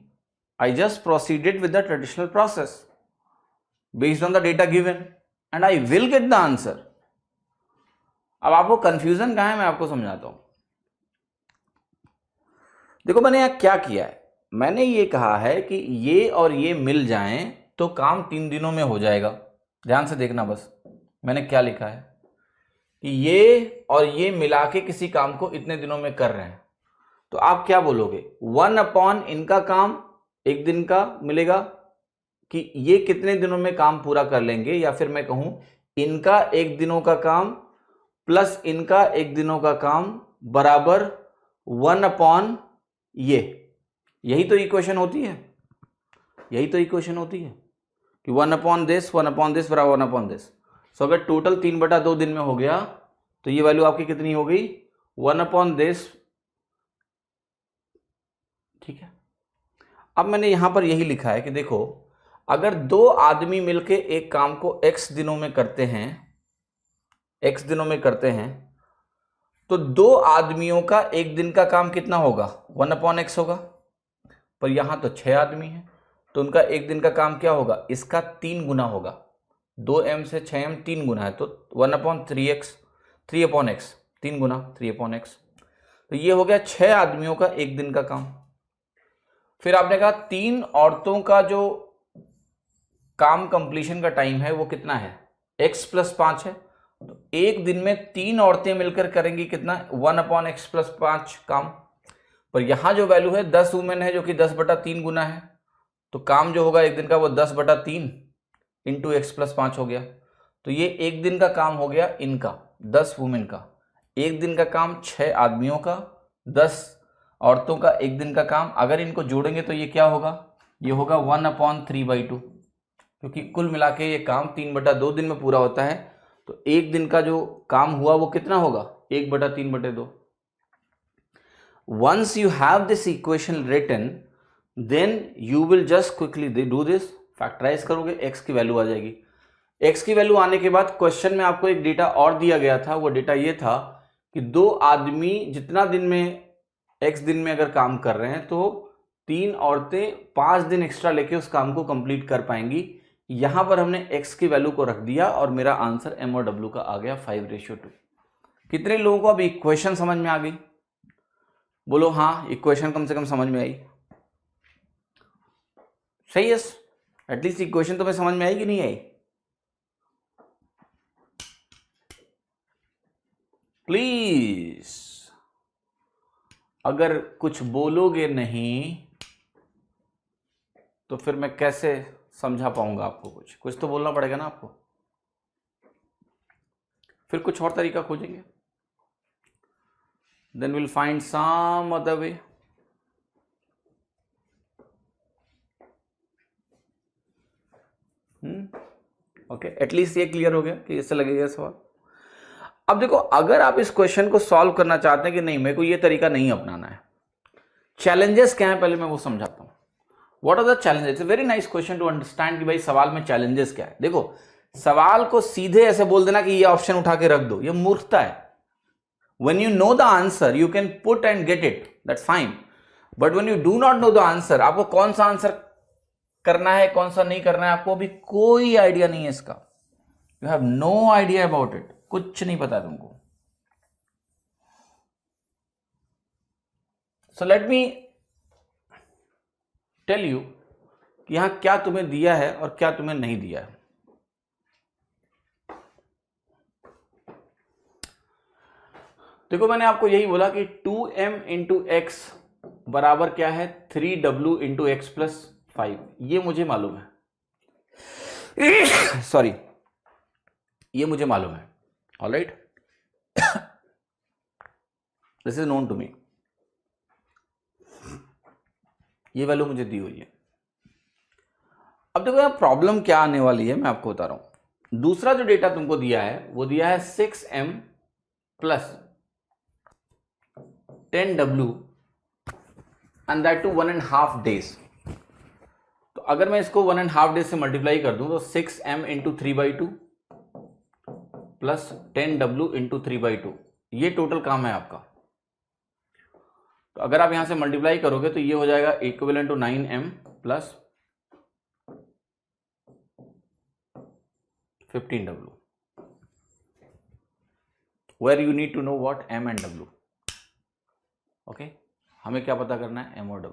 I just proceeded with the traditional process based on the data given and I will get the answer. अब आपको कंफ्यूजन कहां है, मैं आपको समझाता हूं। देखो मैंने यहां क्या किया है, मैंने ये कहा है कि ये और ये मिल जाएं तो काम 3 दिनों में हो जाएगा। ध्यान से देखना बस, मैंने क्या लिखा है कि ये और ये मिला के किसी काम को इतने दिनों में कर रहे हैं। तो आप क्या बोलोगे, 1/, इनका काम 1 दिन का मिलेगा कि ये कितने दिनों में काम पूरा कर लेंगे, या फिर मैं कहूं इनका 1 दिनों का काम प्लस इनका 1 दिनों का काम बराबर 1/, ये। यही तो इक्वेशन होती है, यही तो इक्वेशन होती है कि 1/this बराबर 1/this। सो अगर टोटल 3/2 दिन में हो गया तो ये वैल्यू आपकी कितनी हो गई, 1/this। ठीक है, अब मैंने यहां पर यही लिखा है कि देखो, अगर 2 आदमी मिलके एक काम को x दिनों में करते हैं, x दिनों में करते हैं, तो 2 आदमियों का 1 दिन का काम कितना होगा, 1/x होगा। पर यहां तो 6 आदमी हैं तो उनका 1 दिन का काम क्या होगा, इसका 3 गुना होगा। 2m से 6m 3 गुना है तो 1/3x, 3 गुना 3/x। तो ये हो गया 6 आदमियों का 1 दिन का काम। फिर आपने कहा 3 औरतों का जो काम कंप्लीशन का टाइम है वो कितना है, x + 5 है। तो 1 दिन में 3 औरतें मिलकर करेंगी कितना, 1/x + 5 काम। पर यहां जो वैल्यू है 10 वुमेन है जो कि 10/3 गुना है, तो काम जो होगा 1 दिन का वो 10/3 इंटू x + 5 हो गया। तो ये 1 दिन का काम हो गया इनका, 10 वुमेन का। 1 दिन का काम 6 आदमियों का, 10 औरतों का 1 दिन का काम। अगर इनको जोड़ेंगे तो ये क्या होगा, ये होगा 1/3/2, क्योंकि कुल मिला के ये काम 3/2 दिन में पूरा होता है। तो 1 दिन का जो काम हुआ वो कितना होगा, 1/3/2। Once you have this equation written, then you will just quickly do this, factorise करोगे, x की वैल्यू आ जाएगी। x की वैल्यू आने के बाद क्वेश्चन में आपको एक डेटा और दिया गया था, वो डेटा ये था कि 2 आदमी जितना दिन में x दिन में अगर काम कर रहे हैं तो 3 औरतें 5 दिन एक्स्ट्रा लेके उस काम को कंप्लीट कर पाएंगी। यहां पर हमने x की वैल्यू को रख दिया और मेरा आंसर m और w का आ गया 5:2। कितने लोगों को अब इक्वेशन समझ में आ गई, बोलो हाँ, इक्वेशन कम से कम समझ में आई। सही है, एटलीस्ट इक्वेशन तो मैं समझ में आई कि नहीं आई। प्लीज, अगर कुछ बोलोगे नहीं तो फिर मैं कैसे समझा पाऊंगा आपको, कुछ तो बोलना पड़ेगा ना आपको, फिर कुछ और तरीका खोजेंगे, then will find some other way. Okay, at least ये क्लियर हो गया कि इससे लगेगा सवाल। अब देखो, अगर आप इस क्वेश्चन को सॉल्व करना चाहते हैं कि नहीं मेरे को ये तरीका नहीं अपनाना है, चैलेंजेस क्या है पहले मैं वो समझाता हूं। What are the challenges, it's a very nice question to understand कि भाई सवाल में चैलेंजेस क्या है। देखो, सवाल को सीधे ऐसे बोल देना कि ये ऑप्शन उठा के रख दो, ये मूर्खता है। When you know the answer, you can put and get it. That's fine. But when you do not know the answer, आपको कौन सा आंसर करना है कौन सा नहीं करना है आपको अभी कोई आइडिया नहीं है इसका। You have no idea about it. कुछ नहीं पता तुमको। So let me tell you कि यहां क्या तुम्हें दिया है और क्या तुम्हें नहीं दिया है। देखो, मैंने आपको यही बोला कि 2m × x बराबर क्या है 3W इंटू एक्स प्लस 5, ये मुझे मालूम है सॉरी, ये मुझे मालूम है। Alright, this is known to me, ये वैल्यू मुझे दी हुई है। अब देखो यार प्रॉब्लम क्या आने वाली है, मैं आपको बता रहा हूं। दूसरा जो डेटा तुमको दिया है वो दिया है 6m plus 10W and that too 1.5 days। तो अगर मैं इसको 1.5 days से मल्टीप्लाई कर दूं तो 6m into 3/2 plus 10W into 3/2, ये टोटल काम है आपका। तो अगर आप यहां से मल्टीप्लाई करोगे तो ये हो जाएगा equivalent to 9m plus 15W, where you need to know what m and w। Okay, हमें क्या पता करना है, m और w।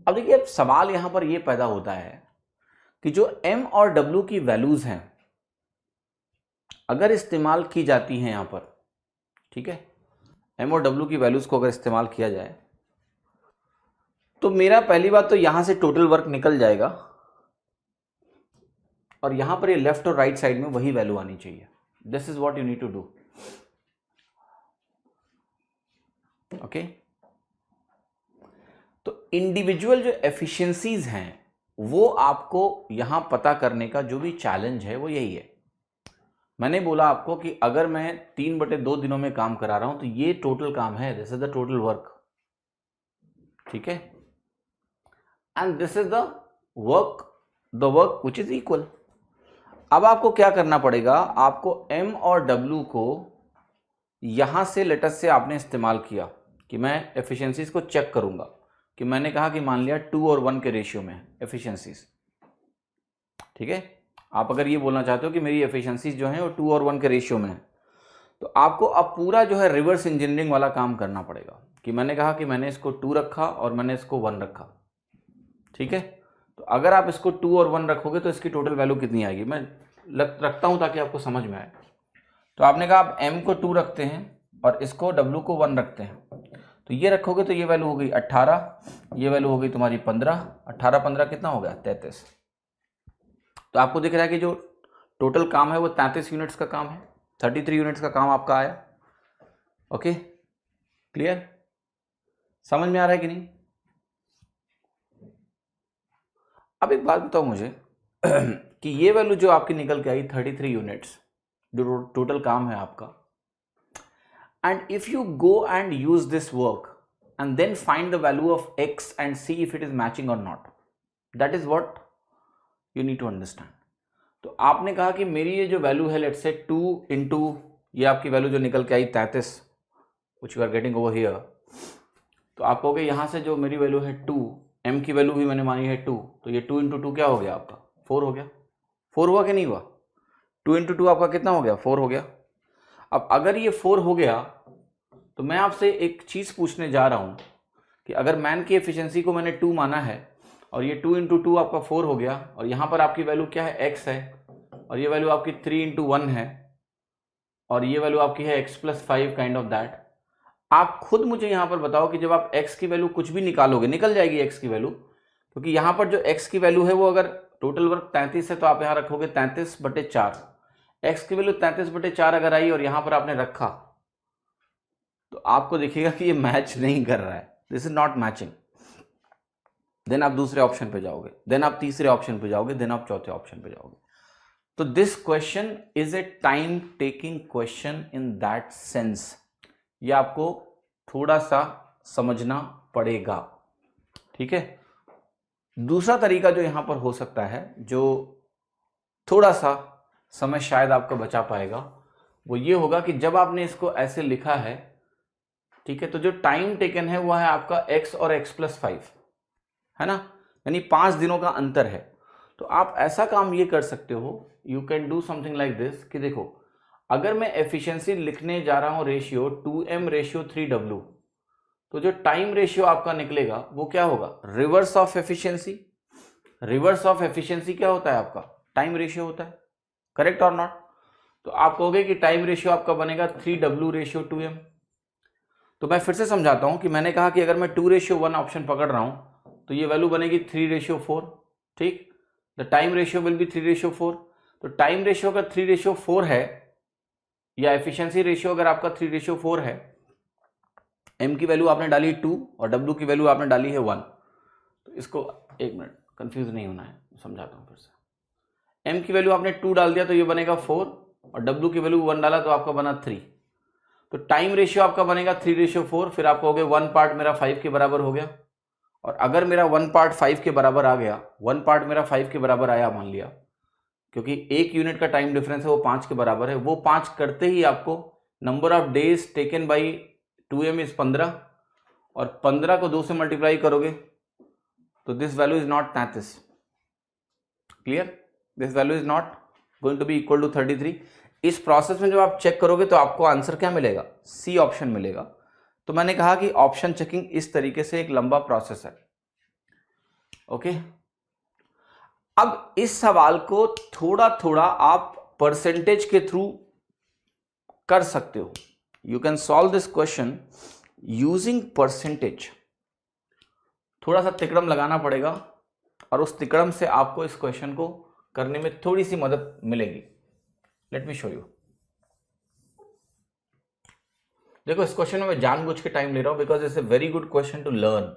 अब देखिए अब सवाल यहां पर यह पैदा होता है कि जो m और w की वैल्यूज हैं अगर इस्तेमाल की जाती हैं यहां पर, ठीक है, m और w की वैल्यूज को अगर इस्तेमाल किया जाए तो मेरा पहली बात तो यहां से टोटल वर्क निकल जाएगा और यहां पर ये लेफ्ट और राइट साइड में वही वैल्यू आनी चाहिए। This is what you need to do. Okay, तो इंडिविजुअल जो एफिशिएंसीज हैं वो आपको यहां पता करने का जो भी चैलेंज है वो यही है। मैंने बोला आपको कि अगर मैं 3/2 दिनों में काम करा रहा हूं तो ये टोटल काम है, this is the total work, ठीक है, and this is the work which is equal. अब आपको क्या करना पड़ेगा, आपको m और w को यहां से लेटस से आपने इस्तेमाल किया कि मैं एफिशिएंसीज को चेक करूंगा, कि मैंने कहा कि मान लिया 2 और 1 के रेशियो में एफिशिएंसीज, ठीक है। आप अगर ये बोलना चाहते हो कि मेरी एफिशिएंसीज जो है वो 2 और 1 के रेशियो में है, तो आपको अब पूरा जो है रिवर्स इंजीनियरिंग वाला काम करना पड़ेगा कि मैंने कहा कि मैंने इसको 2 रखा और मैंने इसको 1 रखा, ठीक है। तो अगर आप इसको 2 और 1 रखोगे तो इसकी टोटल वैल्यू कितनी आएगी, मैं रखता हूं ताकि आपको समझ में आए। तो आपने कहा आप m को 2 रखते हैं और इसको w को 1 रखते हैं, तो ये रखोगे तो ये वैल्यू हो गई 18, ये वैल्यू हो गई तुम्हारी 15, 18 15 कितना हो गया 33। तो आपको दिख रहा है कि जो टोटल काम है वो 33 यूनिट्स का काम है, 33 यूनिट्स का काम आपका आया। ओके, क्लियर, समझ में आ रहा है कि नहीं। अब एक बात बताओ मुझे कि ये वैल्यू जो आपकी निकल के आई 33 यूनिट्स जो टोटल काम है आपका, and if you go and use this work and then find the value of x and see if it is matching or not, that is what you need to understand. तो आपने कहा कि मेरी ये जो वैल्यू है let's say 2 into ये आपकी वैल्यू जो निकल के आई 33 which you are getting over here, तो आप कहोगे यहां से जो मेरी वैल्यू है 2, m की वैल्यू भी मैंने मानी है 2, तो ये 2 इंटू 2 क्या हो गया आपका 4 हो गया। 4 हुआ कि नहीं हुआ, 2 इंटू 2 आपका कितना हो गया 4 हो गया। अब अगर ये 4 हो गया तो मैं आपसे एक चीज पूछने जा रहा हूं कि अगर मैन की एफिशिएंसी को मैंने 2 माना है और ये 2 इंटू 2 आपका 4 हो गया और यहां पर आपकी वैल्यू क्या है x है और ये वैल्यू आपकी 3 इंटू 1 है और ये वैल्यू आपकी है x plus 5 kind of that. आप खुद मुझे यहां पर बताओ कि जब आप x की वैल्यू कुछ भी निकालोगे निकल जाएगी x की वैल्यू, क्योंकि यहां पर जो x की वैल्यू है वो अगर टोटल वर्क 33 है तो आप यहां रखोगे 33/4, x की वैल्यू 33/4 अगर आई और यहां पर आपने रखा तो आपको दिखेगा कि ये मैच नहीं कर रहा है, दिस इज नॉट मैचिंग। देन आप दूसरे ऑप्शन पे जाओगे, देन आप तीसरे ऑप्शन पे जाओगे, देन आप चौथे ऑप्शन पे जाओगे। तो this question is A time taking question in that sense, ये आपको थोड़ा सा समझना पड़ेगा, ठीक है। दूसरा तरीका जो यहां पर हो सकता है जो थोड़ा सा समय शायद आपको बचा पाएगा वो ये होगा कि जब आपने इसको ऐसे लिखा है, ठीक है, तो जो टाइम टेकन है वो है आपका x और x प्लस 5 है ना, यानी 5 दिनों का अंतर है। तो आप ऐसा काम ये कर सकते हो, you can do something like this कि देखो अगर मैं एफिशिएंसी लिखने जा रहा हूं रेशियो 2m रेशियो 3w, तो जो टाइम रेशियो आपका निकलेगा वो क्या होगा reverse of efficiency. Reverse of efficiency क्या होता है आपका टाइम रेशियो होता है, करेक्ट और नॉट। तो आप कहोगे कि टाइम रेशियो आपका बनेगा 3w रेशियो 2m। तो मैं फिर से समझाता हूं कि मैंने कहा कि अगर मैं 2:1 ऑप्शन पकड़ रहा हूं तो ये वैल्यू बनेगी 3:4, ठीक। The time ratio will be 3:4। तो टाइम रेशियो अगर 3:4 है या एफिशिएंसी रेशियो अगर आपका 3:4 है, m की वैल्यू आपने डाली 2 और w की वैल्यू आपने डाली है 1, तो इसको एक मिनट कंफ्यूज नहीं होना है, समझाता हूं फिर से। m की वैल्यू आपने 2 डाल दिया तो ये बनेगा 4 और w की वैल्यू 1 डाला तो आपका बना 3। तो टाइम रेशियो आपका बनेगा 3:4, फिर आपको हो गया 1 पार्ट मेरा 5 के बराबर हो गया। और अगर मेरा 1 पार्ट 5 के बराबर आ गया, 1 पार्ट मेरा 5 के बराबर आया मान लिया, क्योंकि 1 यूनिट का टाइम डिफरेंस है वो 5 के बराबर है, वो 5 करते ही आपको number of days taken by 2m is 15 और 15 को 2 से मल्टीप्लाई करोगे तो this value is not 33। Clear? This value is not going to be equal to 33। इस प्रोसेस में जब आप चेक करोगे तो आपको आंसर क्या मिलेगा? सी ऑप्शन मिलेगा। तो मैंने कहा कि ऑप्शन चेकिंग इस तरीके से एक लंबा प्रोसेस है। ओके, अब इस सवाल को थोड़ा थोड़ा आप परसेंटेज के थ्रू कर सकते हो। You can solve this question using percentage. थोड़ा सा तिकड़म लगाना पड़ेगा और उस तिकड़म से आपको इस क्वेश्चन को करने में थोड़ी सी मदद मिलेगी। Let me show you. देखो, इस क्वेश्चन में मैं जानबूझ के टाइम ले रहा हूं because it's a very good question to learn.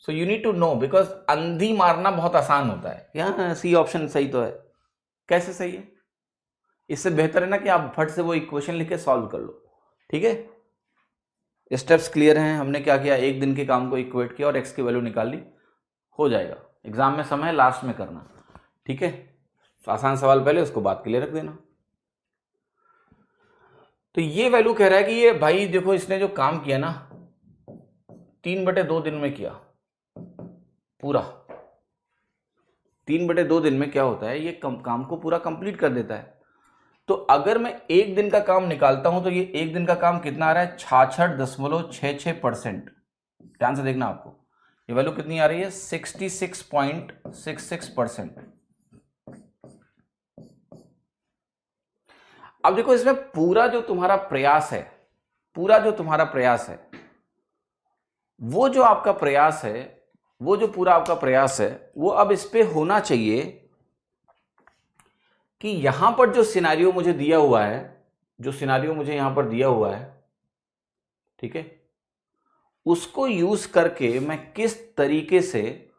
So you need to know, because अंधी मारना बहुत आसान होता है। यहाँ सी ऑप्शन सही तो है, कैसे सही है? इससे बेहतर है ना कि आप फट से वो इक्वेशन लिख के सॉल्व कर लो। ठीक है, स्टेप्स क्लियर हैं। हमने क्या किया, एक दिन के काम को इक्वेट किया और एक्स की वैल्यू निकाल ली, हो जाएगा। एग्जाम में समय लास्ट में करना, ठीक है। आसान सवाल पहले, उसको बाद के लिए रख देना। तो ये वैल्यू कह रहा है कि ये भाई देखो, इसने जो काम किया ना 3/2 दिन में किया पूरा। 3/2 दिन में क्या होता है, ये काम को पूरा कंप्लीट कर देता है। तो अगर मैं एक दिन का काम निकालता हूं तो ये एक दिन का काम कितना आ रहा है? 66.66%। ध्यान से देखना, आपको ये वैल्यू कितनी आ रही है? 66.66%। अब देखो, इसमें पूरा जो तुम्हारा प्रयास है, पूरा जो तुम्हारा प्रयास है, वो जो आपका प्रयास है, वो जो पूरा आपका प्रयास है, वो अब इस पे होना चाहिए कि यहां पर जो सिनेरियो मुझे दिया हुआ है, जो सिनेरियो मुझे यहां पर दिया हुआ है, ठीक है, उसको यूज करके मैं किस तरीके से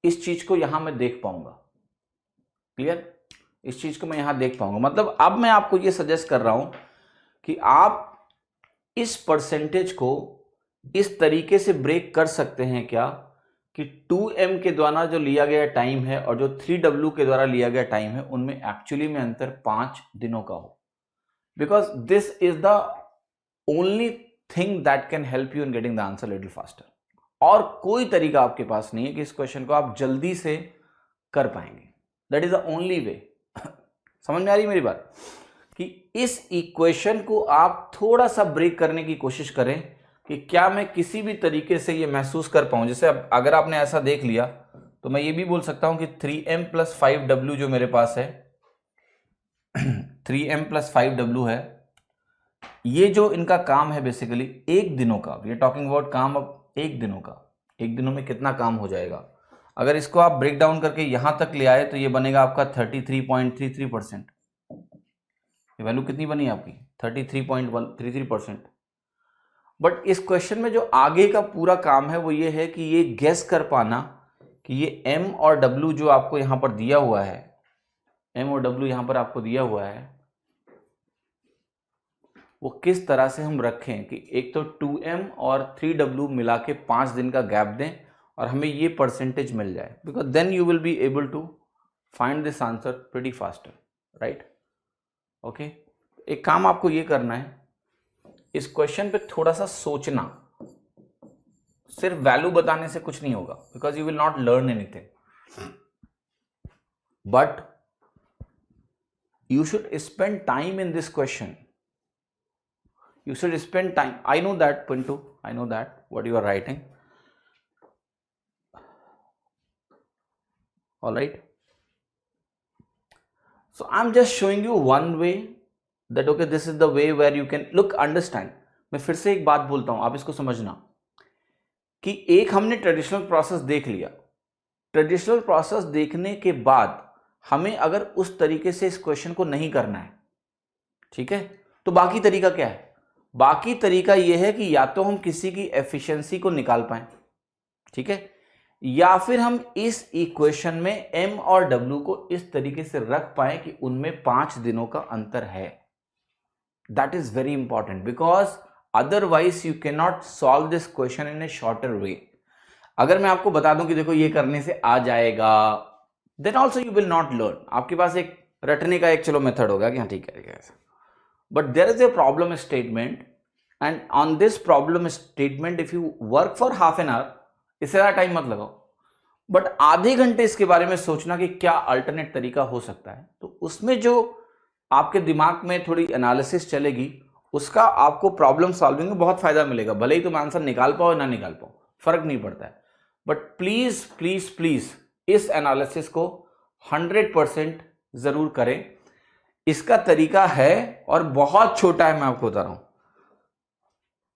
इस चीज को यहां मैं देख पाऊंगा। क्लियर? इस चीज को मैं यहां देख पाऊंगा। मतलब अब मैं आपको यह सजेस्ट कर रहा हूं कि आप इस परसेंटेज को इस तरीके से ब्रेक कर सकते हैं क्या कि 2m के द्वारा जो लिया गया टाइम है और जो 3w के द्वारा लिया गया टाइम है, उनमें एक्चुअली में अंतर 5 दिनों का हो। Because this is the only thing that can help you in getting the answer little faster. और कोई तरीका आपके पास नहीं है कि इस क्वेश्चन को आप जल्दी से कर पाएंगे। That is the only way. समझ में आ रही मेरी बात? कि इस इक्वेशन को आप थोड़ा सा ब्रेक करने की कोशिश करें कि क्या मैं किसी भी तरीके से ये महसूस कर पाऊं। जैसे अब अगर आपने ऐसा देख लिया तो मैं ये भी बोल सकता हूं कि 3m + 5w जो मेरे पास है 3m + 5w है, ये जो इनका काम है बेसिकली एक दिनों का। वी आर टॉकिंग अबाउट काम अब एक दिनों का। एक दिनों में कितना काम हो जाएगा, अगर इसको आप ब्रेक डाउन करके यहां तक ले आए तो ये बनेगा आपका 33.33%। ये वैल्यू कितनी बनी आपकी? 33.33%। बट इस क्वेश्चन में जो आगे का पूरा काम है वो ये है कि ये गेस कर पाना कि ये m और w जो आपको यहां पर दिया हुआ है, m और w यहां पर आपको दिया हुआ है, वो किस तरह से हम रखें कि एक तो 2m और 3w मिला के 5 दिन का गैप दें और हमें ये परसेंटेज मिल जाए। Because then you will be able to find this answer pretty faster, right? Okay, एक काम आपको ये करना है, इस क्वेश्चन पे थोड़ा सा सोचना। सिर्फ वैल्यू बताने से कुछ नहीं होगा, because you will not learn anything. But you should spend time in this question. You should spend time. I know that, Pintu. I know that what you are writing. All right. So I'm just showing you one way that okay, this is the way where you can look, understand. मैं फिर से एक बात बोलता हूं, आप इसको समझना कि एक हमने ट्रेडिशनल प्रोसेस देख लिया, ट्रेडिशनल प्रोसेस देखने के बाद हमें अगर उस तरीके से इस क्वेश्चन को नहीं करना है, ठीक है, तो बाकी तरीका क्या है? बाकी तरीका यह है कि या तो हम किसी की एफिशिएंसी को निकाल पाएं, ठीक है, या फिर हम इस इक्वेशन में m और w को इस तरीके से रख पाए कि उनमें 5 दिनों का अंतर है. That is very important because otherwise you can not solve this question in A shorter वे. अगर मैं आपको बता दूं कि देखो ये करने से आ जाएगा, then also you will not learn. आपके पास एक रटने का एक चलो मेथड होगा कि हाँ ठीक है, but there is a problem statement and on this problem statement if you work for half an hour, इससे ज्यादा टाइम मत लगाओ, बट आधे घंटे इसके बारे में सोचना कि क्या अल्टरनेट तरीका हो सकता है. तो उसमें जो आपके दिमाग में थोड़ी एनालिसिस चलेगी, उसका आपको प्रॉब्लम सॉल्विंग में बहुत फायदा मिलेगा. भले ही तुम आंसर निकाल पाओ ना निकाल पाओ, फर्क नहीं पड़ता है, बट प्लीज प्लीज प्लीज इस एनालिसिस को 100% जरूर करें. इसका तरीका है और बहुत छोटा है, मैं आपको बता रहा हूं.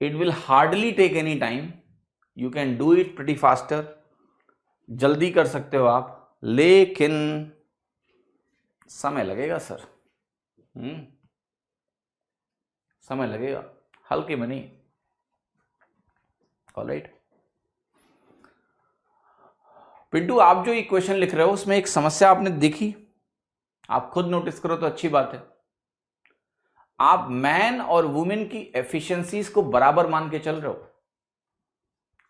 It will hardly take any time, you can do it pretty faster, जल्दी कर सकते हो आप, लेकिन समय लगेगा सर. समय लगेगा, हल्के में नहीं. ऑलराइट पिंटू, आप जो इक्वेशन लिख रहे हो उसमें एक समस्या आपने देखी, आप खुद नोटिस करो तो अच्छी बात है. आप मैन और वुमेन की एफिशिएंसीज को बराबर मान के चल रहे हो.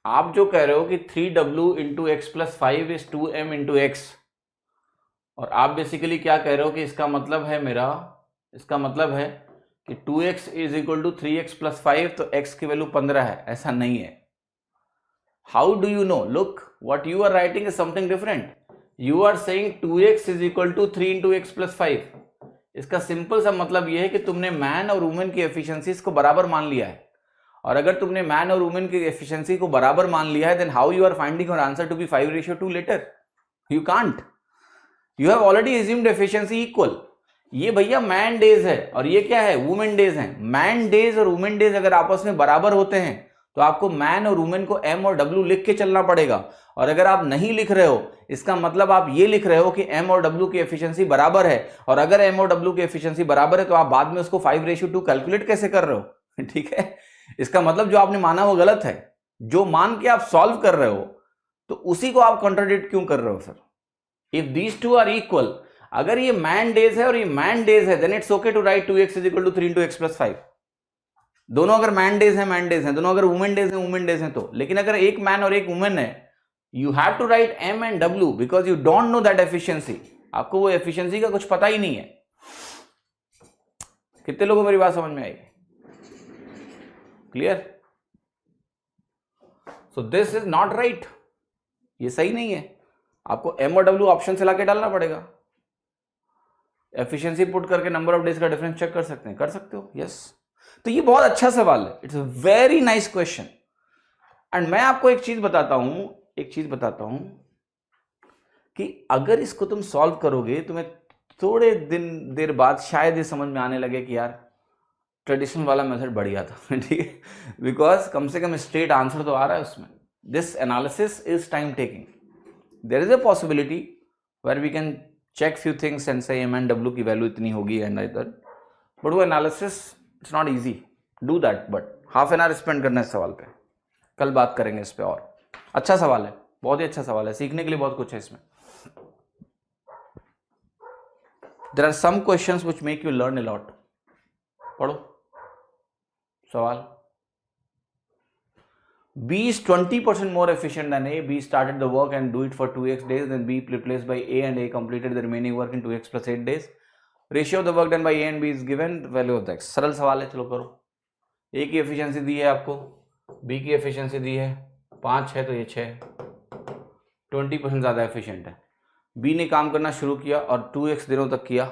आप जो कह रहे हो कि 3w into x plus 5 is 2m into x, और आप बेसिकली क्या कह रहे हो कि इसका मतलब है इसका मतलब है कि 2x is equal to 3x plus 5, तो x की वैल्यू 15 है. ऐसा नहीं है. How do you know? Look, what you are writing is something different. You are saying 2x is equal to 3 into x plus 5. इसका सिंपल सा मतलब यह है कि तुमने मैन और वुमेन की एफिशिएंसीज को बराबर मान लिया है. और अगर तुमने मैन और वुमेन की एफिशिएंसी को बराबर मान लिया है, then how you are finding your answer to be 5:2 later? You can't. You have already assumed efficiency equal. ये भैया मैन डेज है और ये क्या है? वुमेन डेज है. मैन डेज और वुमेन डेज अगर आपस में बराबर होते हैं तो आपको मैन और वुमेन को m और w लिख के चलना पड़ेगा. और अगर आप नहीं लिख रहे हो, इसका मतलब आप ये लिख रहे हो कि m और w की एफिशिएंसी बराबर है, और अगर m और w की एफिशिएंसी बराबर है तो आप बाद में उसको 5:2 कैलकुलेट कैसे कर रहे हो? ठीक है, इसका मतलब जो आपने माना वो गलत है. जो मान के आप सॉल्व कर रहे हो तो उसी को आप कॉन्ट्राडिक्ट क्यों कर रहे हो sir? If these two are equal, अगर ये मैन डेज है और ये मैन डेज है, then it's okay to write 2x is equal to 3 into x plus 5. दोनों अगर मैन डेज हैं, दोनों अगर वुमेन डेज हैं तो. लेकिन अगर एक मैन और एक वुमेन है, you have to write m and w because you don't know that efficiency. आपको वो एफिशिएंसी का कुछ पता ही नहीं है. कितने लोगों को मेरी बात समझ में आई? Clear? So this is not right. ये सही नहीं है. आपको m और w ऑप्शन से लाके डालना पड़ेगा. एफिशिएंसी पुट करके नंबर ऑफ डेज का डिफरेंस चेक कर सकते हैं. कर सकते हो? यस. तो ये बहुत अच्छा सवाल है. It's a very nice question. And मैं आपको एक चीज बताता हूं कि अगर इसको तुम सॉल्व करोगे, तुम्हें थोड़े देर बाद शायद ये समझ में आने लगे कि यार ट्रेडिशनल वाला मेथड बढ़िया था. ठीक है, बिकॉज कम से कम स्ट्रेट आंसर तो आ रहा है उसमें. This analysis is time taking. There is a possibility where we can check few things and say m and w की वैल्यू इतनी होगी एंड इधर, बट वो analysis it's not easy. Do that, but half an hour spend करना है इस सवाल पे. कल बात करेंगे इस पे. और अच्छा सवाल है, बहुत ही अच्छा सवाल है, सीखने के लिए बहुत कुछ है इसमें. There are some questions which make you learn a lot. पढ़ो सवाल. B is 20% more efficient than A. B started the work and do it for 2x days, then B replaced by A and A completed the remaining work in 2x plus 8 days. Ratio of the work done by A and B is given, value of x. सरल सवाल है, चलो करो. A की efficiency दी है आपको, B की efficiency दी है 5 है तो ये 6, 20% ज़्यादा एफिशिएंट है. B ने काम करना शुरू किया और 2x दिनों तक किया,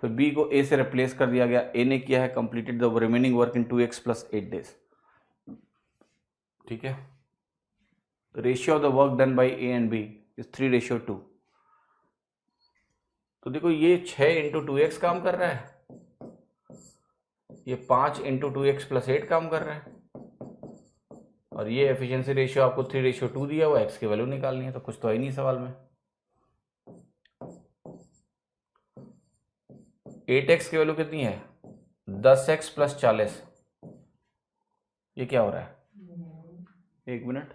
फिर B को A से रिप्लेस कर दिया गया. A ने किया है completed the remaining work in 2x plus 8 days. ठीक है, ratio of the work done by A and B is 3:2. तो देखो ये 6 इंटू 2x काम कर रहा है, ये 5 इंटू 2x प्लस 8 काम कर रहे हैं, और ये एफिशिएंसी रेशियो आपको 3:2 दिया हुआ, x की वैल्यू निकालनी है, तो कुछ तो है ही नहीं सवाल में। 8x की वैल्यू कितनी है? 10x plus 40। ये क्या हो रहा है? 1 मिनट।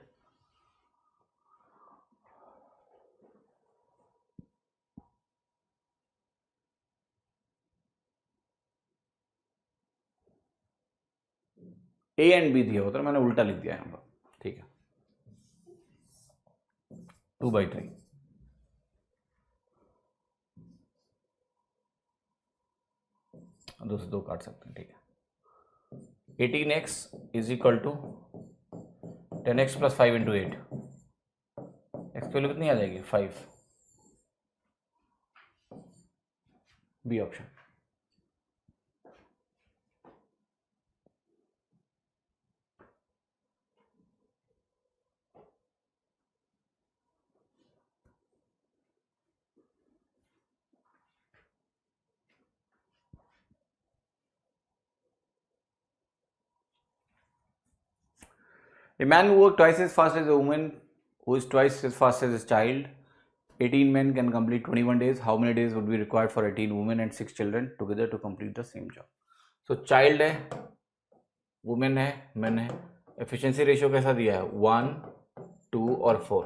A एंड B दिया होता है, मैंने उल्टा लिख दिया यहाँ पर, ठीक है। 2/3 दो से दो काट सकते हैं, ठीक है। 18x is equal to 10x plus 5 into 8। X की वैल्यू कितनी आ जाएगी? 5। B option. A man who worked twice as fast as a woman who is twice as fast as a child, 18 men can complete 21 days. How many days would be required for 18 women and 6 children together to complete the same job? So child है, woman है, men है, efficiency ratio कैसा दिया है? 1, 2 और 4।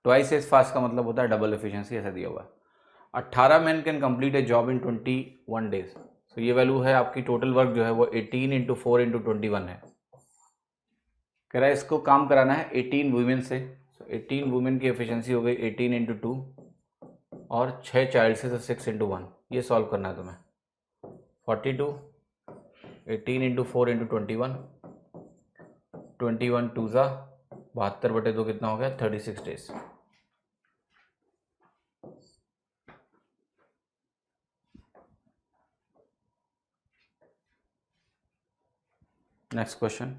twice as fast का मतलब होता है डबल efficiency, ऐसा दिया हुआ है। 18 men can complete a job in 21 days. So ये वैल्यू है आपकी टोटल वर्क जो है वो 18 इंटू 4 इंटू 21 है। कह रहा है इसको काम कराना है 18 वुमेन से। So 18 वुमेन की एफिशिएंसी हो गई 18 इंटू 2 और 6 चाइल्ड से 6 इंटू 1। ये सॉल्व करना है तुम्हें। 42 18 इंटू 4 इंटू 21 21 2 ज़ा 72/2 कितना हो गया? 36 days. Next question.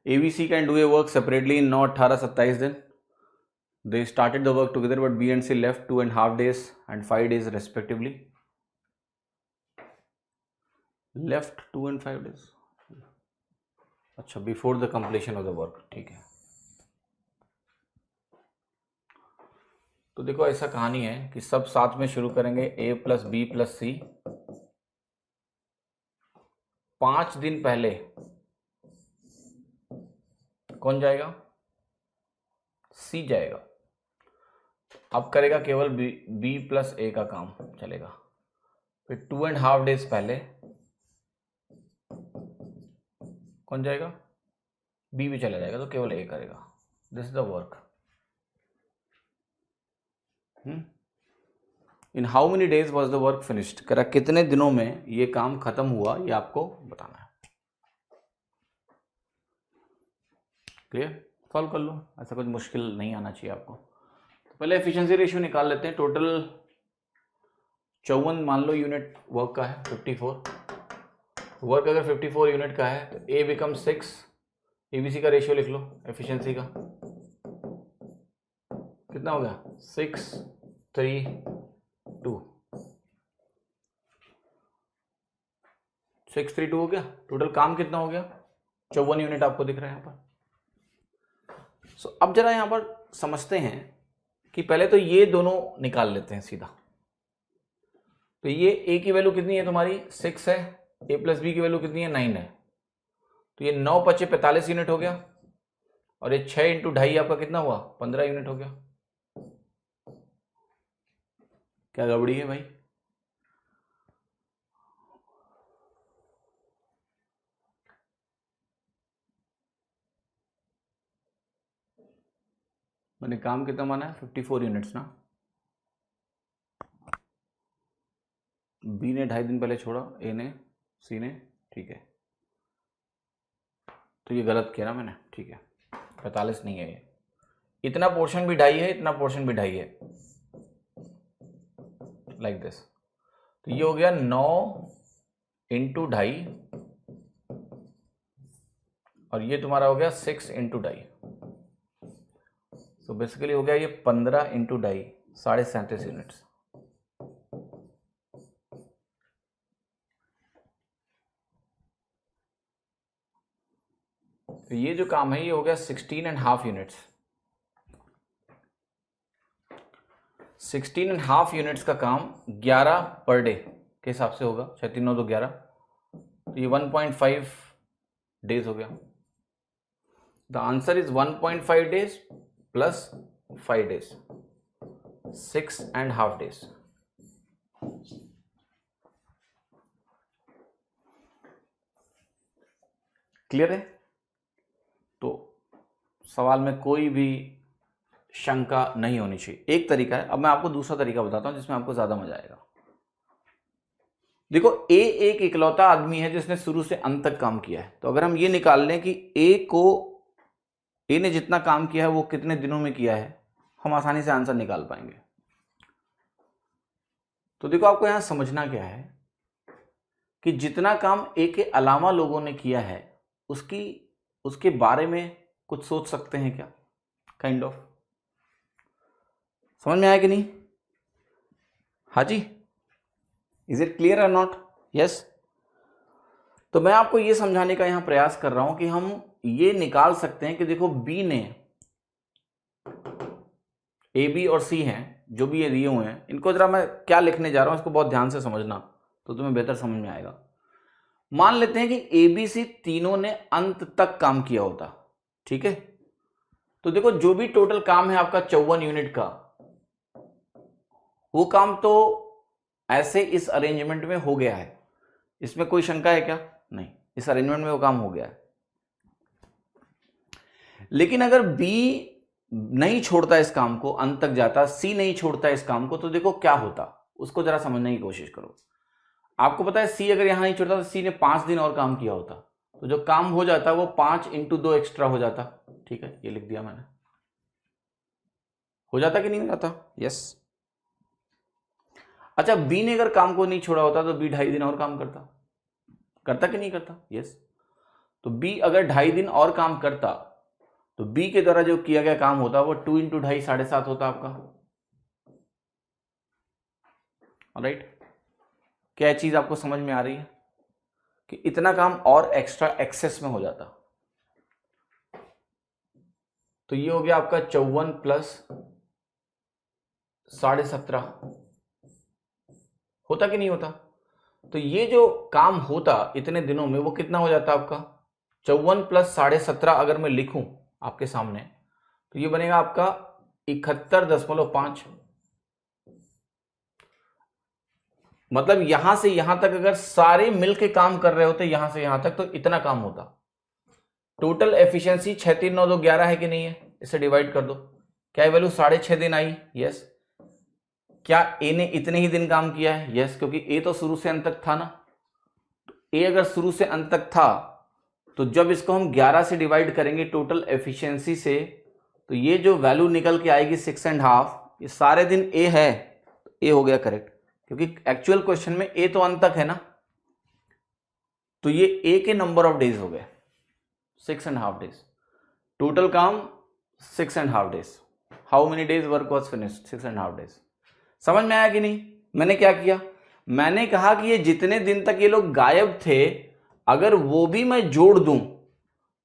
ABC can do a work separately in 9, 18, 27 दिन. They started the work together, but B and C left 2.5 days and 5 days respectively. Left 2 and 5 days. अच्छा, before the completion of the work, ठीक है। तो देखो ऐसा कहानी है कि सब साथ में शुरू करेंगे, A plus B plus C। 5 दिन पहले कौन जाएगा? C जाएगा। अब करेगा केवल B प्लस A का काम चलेगा। फिर 2.5 डेज पहले कौन जाएगा? B भी चला जाएगा, तो केवल A करेगा। This is the work. In how many days was the work finished? करा कितने दिनों में ये काम खत्म हुआ, ये आपको बताना है। क्लियर? सॉल्व कर लो, ऐसा कुछ मुश्किल नहीं आना चाहिए आपको। तो पहले एफिशिएंसी रेशियो निकाल लेते हैं। टोटल 54 मान लो यूनिट वर्क का है, 54 वर्क अगर 54 यूनिट का है तो A बिकम 6। ABC का रेशियो लिख लो एफिशिएंसी का, कितना हो गया? 6 3 2 6 3 2 हो गया। टोटल काम कितना हो गया? 54 यूनिट आपको दिख रहा है यहाँ पर। सो अब जरा यहाँ पर समझते हैं कि पहले तो ये दोनों निकाल लेते हैं सीधा। तो ये A की वैल्यू कितनी है तुम्हारी? 6 है। A प्लस B की वैल्यू कितनी है? 9 है। तो ये 9 × 5 = 45 यूनिट हो गया, और ये 6 × 2.5 आपका कितना हुआ? 15 यूनिट हो गया। क्या गड़बड़ी है भाई? मैंने काम कितना माना है? 54 यूनिट्स ना। B ने 2.5 दिन पहले छोड़ा, A ने, C ने, ठीक है। तो ये गलत किया ना मैंने, ठीक है। 45 नहीं है ये, इतना पोर्शन भी 2.5 है, इतना पोर्शन भी 2.5 है, लाइक दिस। तो ये हो गया 9 × 2.5 और ये तुम्हारा हो गया 6 × 2.5। सो बेसिकली हो गया ये 15 × 2.5 37.5 यूनिट्स। तो ये जो काम है ये हो गया 16.5 यूनिट्स। 16.5 यूनिट्स का काम 11 पर डे के हिसाब से होगा। 6 3 9 2 11, तो ये 1.5 डेज हो गया। The answer is 1.5 days plus 5 days, 6.5 days. Clear है? तो सवाल में कोई भी शंका नहीं होनी चाहिए। एक तरीका है, अब मैं आपको दूसरा तरीका बताता हूं जिसमें आपको ज्यादा मजा आएगा। देखो, ए एक इकलौता आदमी है जिसने शुरू से अंत तक काम किया है। तो अगर हम ये निकाल लें कि ए ने जितना काम किया है वो कितने दिनों में किया है, हम आसानी से आंसर निकाल पाएंगे। तो देखो, आपको यहां समझना क्या है कि जितना काम ए के अलावा लोगों ने किया है उसके बारे में कुछ सोच सकते हैं क्या? काइंड ऑफ समझ में आया कि नहीं? हाँ जी, is it clear or not? Yes. तो मैं आपको यह समझाने का यहां प्रयास कर रहा हूं कि हम ये निकाल सकते हैं कि देखो, बी ने, ए बी और सी हैं जो भी ये दिए हुए हैं, इनको जरा मैं क्या लिखने जा रहा हूं इसको बहुत ध्यान से समझना तो तुम्हें बेहतर समझ में आएगा। मान लेते हैं कि ए बी सी तीनों ने अंत तक काम किया होता, ठीक है? तो देखो, जो भी टोटल काम है आपका 54 यूनिट का, वो काम तो ऐसे इस अरेंजमेंट में हो गया है। इसमें कोई शंका है क्या? नहीं, इस अरेंजमेंट में वो काम हो गया है। लेकिन अगर बी नहीं छोड़ता इस काम को, अंत तक जाता, सी नहीं छोड़ता इस काम को, तो देखो क्या होता, उसको जरा समझने की कोशिश करो। आपको पता है सी अगर यहां नहीं छोड़ता तो सी ने 5 दिन और काम किया होता, तो जो काम हो जाता वो 5 × 2 एक्स्ट्रा हो जाता। ठीक है, ये लिख दिया मैंने। हो जाता कि नहीं हो जाता? यस। अच्छा, बी ने अगर काम को नहीं छोड़ा होता तो बी 2.5 दिन और काम करता कि नहीं करता? यस। तो बी अगर 2.5 दिन और काम करता तो बी के द्वारा जो किया गया काम होता वो 2 × 2.5 7.5 होता आपका। ऑलराइट, क्या ये चीज आपको समझ में आ रही है कि इतना काम और एक्स्ट्रा एक्सेस में हो जाता? तो ये हो गया आपका 54 प्लस 17.5 होता कि नहीं होता? तो ये जो काम होता इतने दिनों में वो कितना हो जाता आपका? 54 प्लस 17.5 अगर मैं लिखूं आपके सामने तो ये बनेगा आपका 71.5। मतलब यहां से यहां तक अगर सारे मिलके काम कर रहे होते यहां से यहां तक तो इतना काम होता। टोटल एफिशिएंसी 6 3 9 2 11 है कि नहीं है? इसे डिवाइड कर दो, क्या वैल्यू 6.5 दिन आई? यस। क्या ए ने इतने ही दिन काम किया है? यस, क्योंकि ए तो शुरू से अंत तक था ना। तो ए अगर शुरू से अंत तक था तो जब इसको हम 11 से डिवाइड करेंगे टोटल एफिशिएंसी से, तो ये जो वैल्यू निकल के आएगी 6.5, ये सारे दिन ए है, तो ए हो गया करेक्ट, क्योंकि एक्चुअल क्वेश्चन में ए तो अंत तक है ना। तो ये ए के नंबर ऑफ डेज हो गए 6.5 डेज। टोटल काम 6.5 days. How many days work was finished? 6.5 days. समझ में आया कि नहीं? मैंने क्या किया, मैंने कहा कि ये जितने दिन तक ये लोग गायब थे अगर वो भी मैं जोड़ दूं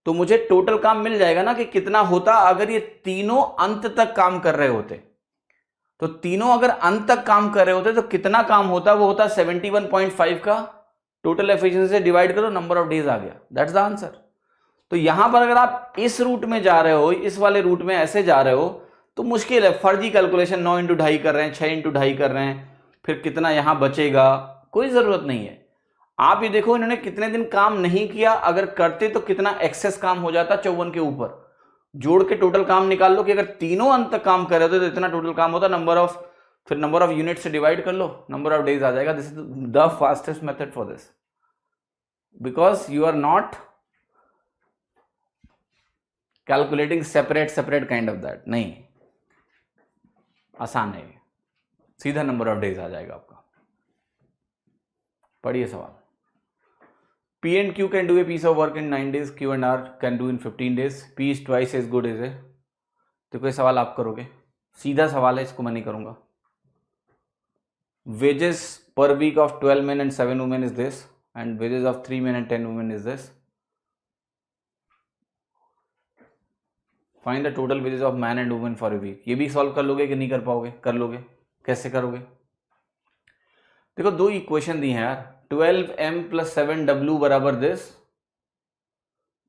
तो मुझे टोटल काम मिल जाएगा ना कि कितना होता अगर ये तीनों अंत तक काम कर रहे होते। तो तीनों अगर अंत तक काम कर रहे होते तो कितना काम होता? वो होता 71.5 का टोटल एफिशिएंसी से डिवाइड करो, नंबर ऑफ डेज आ गया। That's the answer. तो यहां पर अगर आप इस रूट में जा रहे हो, इस वाले रूट में ऐसे जा रहे हो तो मुश्किल है, फर्जी कैलकुलेशन 9 × 2.5 कर रहे हैं, 6 × 2.5 कर रहे हैं, फिर कितना यहां बचेगा, कोई जरूरत नहीं है। आप ये देखो इन्होंने कितने दिन काम नहीं किया, अगर करते तो कितना एक्सेस काम हो जाता 54 के ऊपर। जोड़ के टोटल काम निकाल लो कि अगर तीनों अंत तक काम कर रहे थे तो इतना टोटल काम होता, फिर नंबर ऑफ यूनिट से डिवाइड कर लो, नंबर ऑफ डेज आ जाएगा। This is the fastest method for this, because you are not calculating separate kind of that. नहीं, आसान है, सीधा नंबर ऑफ डेज आ जाएगा आपका। पढ़िए सवाल। P and Q can do a piece of work in 9 days. Q and R can do in 15 days. P is twice as good as A. तो कोई सवाल आप करोगे? सीधा सवाल है, इसको मैं नहीं करूंगा। Wages per week of 12 men and 7 women is this, and wages of 3 men and 10 women is this. Find the total wages of man and women for a week. ये भी सॉल्व कर लोगे कि नहीं कर पाओगे? कर लोगे। कैसे करोगे? देखो दो इक्वेशन दी हैं यार, 12m + 7w बराबर दिस,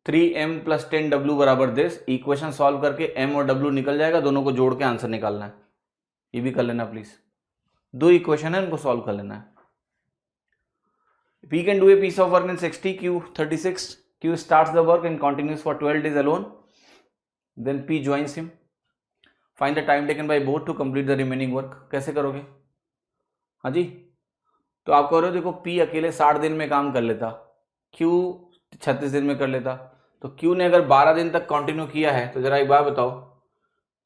3m + 10w बराबर दिस। इक्वेशन सॉल्व करके m और w निकल जाएगा, दोनों को जोड़ के आंसर निकालना है। ये भी कर लेना प्लीज। दो इक्वेशन है, इनको सॉल्व कर लेना है। P can do a piece of work in 60, Q 36. Q starts the work and continues for 12 days alone. Then P joins him. Find the time taken by both to complete the remaining work. कैसे करोगे? हाँ जी, तो आप कह रहे हो देखो P अकेले 60 दिन में काम कर लेता, Q 36 दिन में कर लेता। तो Q ने अगर 12 दिन तक कंटिन्यू किया है तो जरा एक बार बताओ,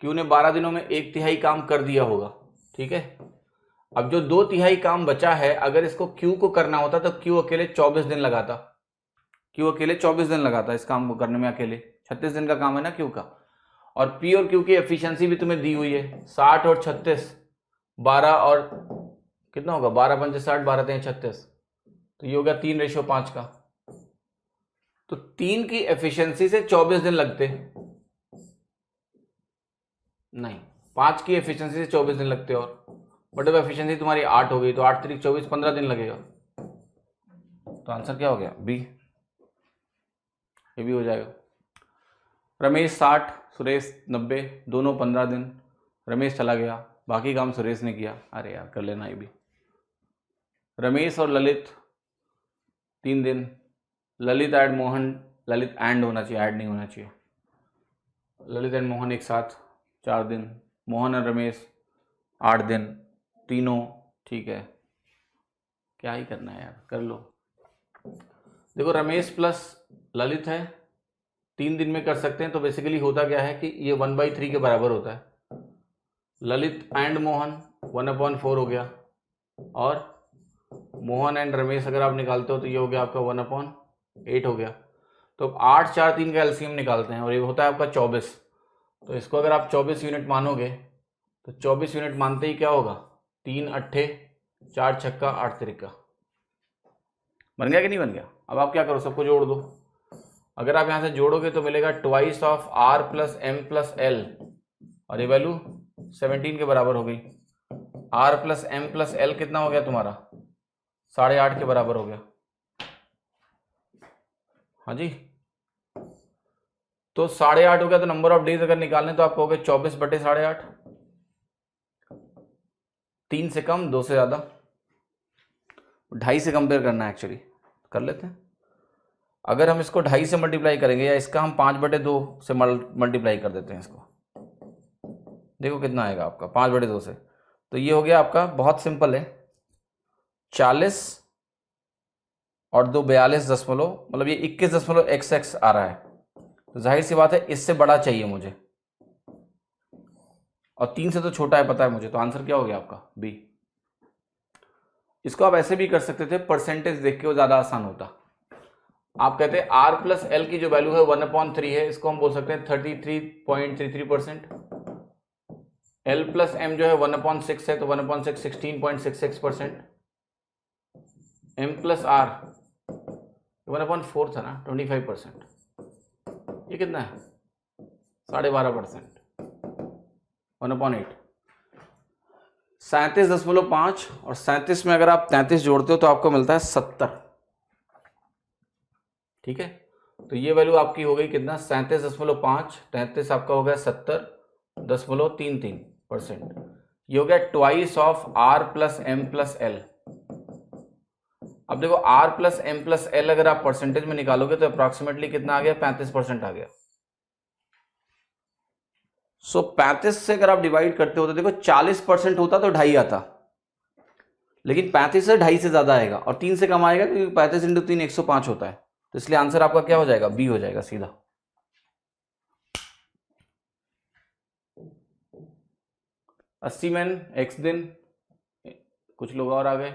Q ने 12 दिनों में 1/3 काम कर दिया होगा, ठीक है। अब जो 2/3 काम बचा है, अगर इसको Q को करना होता तो Q अकेले 24 दिन लगाता, Q अकेले 24 दिन लगाता इस काम को करने में, अकेले 36 दिन का काम है ना Q का। और P और Q की एफिशिएंसी भी तुम्हें दी हुई है, 60 और 36, 12 और कितना होगा, 12 पंचे 60, 12 3 36, तो ये हो गया 3:5 का। तो 3 की एफिशिएंसी से 24 दिन लगते नहीं, 5 की एफिशिएंसी से 24 दिन लगते। और बट अब एफिशिएंसी तुम्हारी 8 हो गई, तो 8 × 24, 15 दिन लगेगा। तो आंसर क्या हो गया? बी। ये भी हो जाएगा। रमेश 60, सुरेश 90, दोनों 15 दिन। रमेश चला गया, बाकी काम सुरेश ने किया। अरे यार कर लेना ये भी। रमेश और ललित 3 दिन। ललित एंड मोहन, ललित एंड होना चाहिए, ऐड नहीं होना चाहिए। ललित एंड मोहन एक साथ 4 दिन। मोहन और रमेश 8 दिन, तीनों ठीक है। क्या ही करना है यार, कर लो। देखो रमेश प्लस ललित है, 3 दिन में कर सकते हैं। तो बेसिकली होता क्या है कि ये 1/3 के बराबर होता है। ललित एंड मोहन 1/4 हो गया, और मोहन एंड रमेश अगर आप निकालते हो तो ये हो गया आपका 1/8 हो गया। तो 8, 4, 3 का एलसीएम निकालते हैं, और ये होता है आपका 24। तो इसको अगर आप 24 यूनिट मानोगे तो 24 यूनिट मानते ही क्या होगा, 3 8 4 छक्का 8 तिरका। बन गया कि नहीं बन गया? अब आप क्या करो, सबको जोड़ दो। अगर आप यहां से जोड़ोगे तो मिलेगा twice of R + M + L, और ये वैल्यू 17 के बराबर हो गई। R + M + L कितना हो गया तुम्हारा? 8.5 के बराबर हो गया। हाँ जी, तो 8.5 हो गया। तो नंबर ऑफ डेज अगर निकालने तो आप कहोगे 24/8.5। 3 से कम, 2 से ज्यादा, 2.5 से कंपेयर करना है एक्चुअली। कर लेते हैं। अगर हम इसको 2.5 से मल्टीप्लाई करेंगे, या इसका हम 5/2 से मल्टीप्लाई कर देते हैं इसको, देखो कितना आएगा आपका 5/2 से। तो ये हो गया आपका, बहुत सिंपल है, 40 और 2 42 मतलब ये 21.xx आ रहा है। तो जाहिर सी बात है इससे बड़ा चाहिए मुझे, और 3 से तो छोटा है पता है मुझे। तो आंसर क्या हो गया आपका? बी। इसको आप ऐसे भी कर सकते थे, परसेंटेज देख के वो ज्यादा आसान होता। आप कहते हैं R + L की जो वैल्यू है 1/3 है, इसको हम बोल सकते हैं 33.33%। L + M जो है 1/6 है, तो 1/6 16.66%। M + R 1/4 था ना, 25%। ये कितना है? 12.5%, 1/8। 37.5, और 37 में अगर आप 33 जोड़ते हो तो आपको मिलता है 70। ठीक है, तो ये वैल्यू आपकी हो गई कितना? 37.5, 33 आपका हो गया 70.33%। ये हो गया twice of R + M + L। अब देखो R + M + L अगर आप परसेंटेज में निकालोगे तो अप्रॉक्सीमेटली कितना आ गया? 35% आ गया। सो 35 से अगर आप डिवाइड करते हो तो देखो 40% होता तो 2.5 आता, लेकिन 35 से 2.5 से ज्यादा आएगा, और 3 से कम आएगा क्योंकि 35 × 3 105 होता है। तो इसलिए आंसर आपका क्या हो जाएगा? बी हो जाएगा सीधा। अस्सी मैन x दिन, कुछ लोग और आ गए।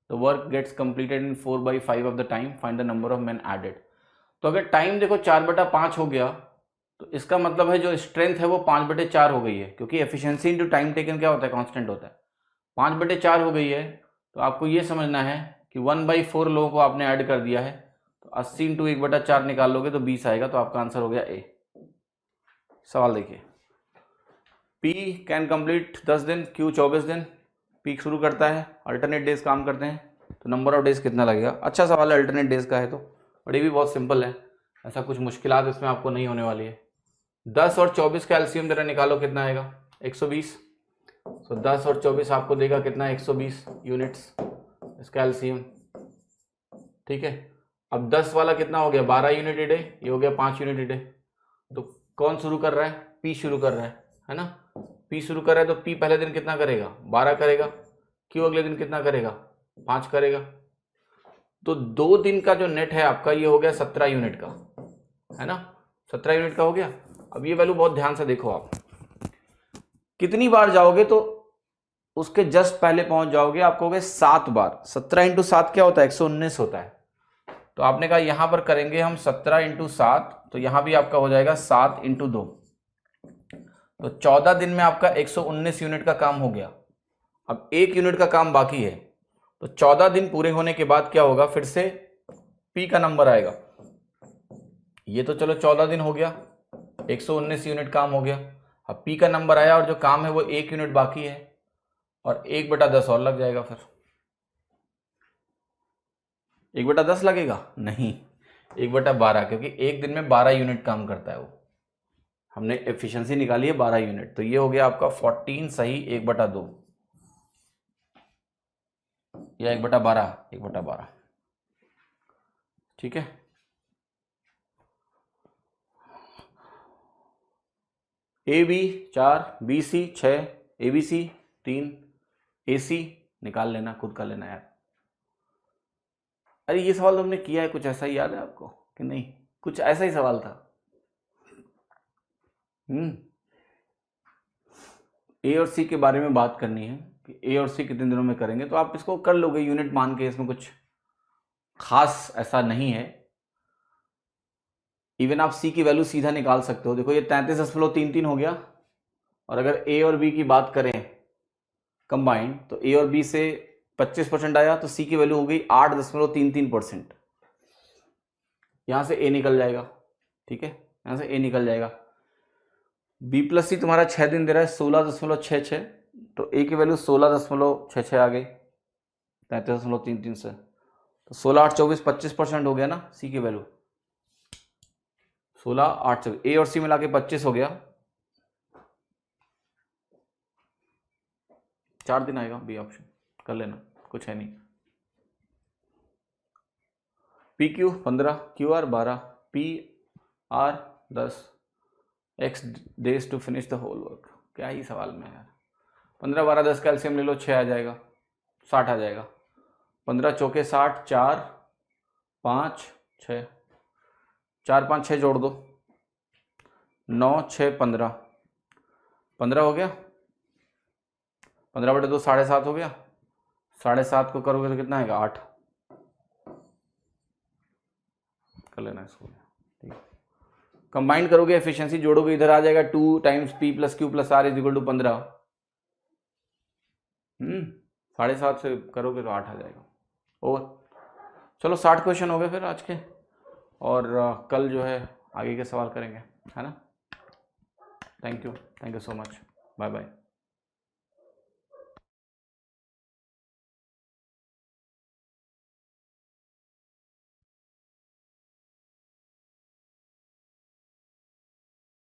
तो work gets completed in 4/5 of the time, find the number of man added. तो अगर टाइम देखो 4/5 हो गया, तो इसका मतलब है जो स्ट्रेंथ है वो 5/4 हो गई है, क्योंकि एफिशिएंसी इनटू टाइम टेकन क्या होता है? कांस्टेंट होता है। 5/4 हो गई है, तो आपको ये समझना है कि 1/4 लोगों को आपने ऐड कर दिया है। तो 80 × 1/4 निकाल लोगे तो 20 आएगा। तो आपका आंसर हो गया ए। सवाल देखिए, P कैन कंप्लीट 10 दिन, Q 24 दिन, P शुरू करता है, अल्टरनेट डेज काम करते हैं, तो नंबर ऑफ डेज कितना लगेगा। अच्छा सवाल है, अल्टरनेट डेज का है तो, बट ये भी बहुत सिंपल है, ऐसा कुछ मुश्किलात इसमें आपको नहीं होने वाली है। 10 और 24 का एलसीएम जरा निकालो, कितना आएगा 120। तो 10 और 24 आपको देगा कितना 120 यूनिट्स इसका एलसीएम, ठीक है। अब 10 वाला कितना हो गया 12 यूनिट ए डे, ये हो गया 5 यूनिट ए डे। तो कौन शुरू कर रहा है, पी शुरू कर रहा है ना, पी शुरू कर रहा है तो पी पहले दिन कितना करेगा 12 करेगा, क्यों अगले दिन कितना करेगा 5 करेगा। तो 2 दिन का जो नेट है आपका ये हो गया 17 यूनिट का, है ना, 17 यूनिट का हो गया। अब ये वैल्यू बहुत ध्यान से देखो, आप कितनी बार जाओगे तो उसके जस्ट पहले पहुंच जाओगे, आप कहोगे 7 बार। 17 इंटू 7 क्या होता है 119 होता है। तो आपने कहा यहां पर करेंगे हम 17 इंटू 7, तो यहां भी आपका हो जाएगा 7 इंटू 2, तो 14 दिन में आपका 119 यूनिट का काम हो गया। अब 1 यूनिट का काम बाकी है, तो 14 दिन पूरे होने के बाद क्या होगा, फिर से पी का नंबर आएगा। ये तो चलो 14 दिन हो गया, 119 यूनिट काम हो गया। अब पी का नंबर आया और जो काम है वो 1 यूनिट बाकी है, और 1/10 और लग जाएगा। फिर 1/10 लगेगा नहीं, 1/12, क्योंकि एक दिन में 12 यूनिट काम करता है वो। हमने एफिशिएंसी निकाली है 12 यूनिट, तो ये हो गया आपका 14 सही 1/2 या 1/12, 1/12, ठीक है। A B 4, B C 6, A B C 3, A C निकाल लेना, खुद कर लेना यार। अरे ये सवाल तुमने किया है, कुछ ऐसा ही याद है आपको कि नहीं, कुछ ऐसा ही सवाल था। ए और सी के बारे में बात करनी है कि ए और सी कितने दिनों में करेंगे, तो आप इसको कर लोगे यूनिट मान के, इसमें कुछ खास ऐसा नहीं है। इवन आप सी की वैल्यू सीधा निकाल सकते हो। देखो ये 33.33 हो गया, और अगर ए और बी की बात करें कंबाइंड, तो ए और बी से 25% आया, तो सी की वैल्यू हो गई 8.33%। यहां से ए निकल जाएगा, ठीक है, यहां से ए निकल जाएगा। बी प्लस सी तुम्हारा 6 दिन दे रहा है 16.66, तो ए की वैल्यू 16.66 आ गई 33.33 से, तो 16 8 24 25% हो गया ना सी की वैल्यू। 16 8 24 ए और सी मिला के 25 हो गया, 4 दिन आएगा बी ऑप्शन, कर लेना, कुछ है नहीं। P Q 15, Q R 12, P R 10, x days to finish the whole work. क्या ही सवाल में यार, 15 12 10 कैल्शियम ले लो, 6 आ जाएगा, 60 आ जाएगा। 15 चौके 60, 4 5 6, 4 5 6 जोड़ दो, 9 6 15, 15 हो गया, 15/2 7.5 हो गया, 7.5 को करोगे तो कितना आएगा 8, कर लेना इसको, ठीक है। कंबाइन करोगे एफिशिएंसी जोड़ोगे, इधर आ जाएगा 2 times P plus Q plus R is equal to 15। 7.5 से करोगे तो 8 आ जाएगा। और चलो 60 क्वेश्चन हो गए फिर आज के, और कल जो है आगे के सवाल करेंगे, है ना। Thank you so much, bye bye.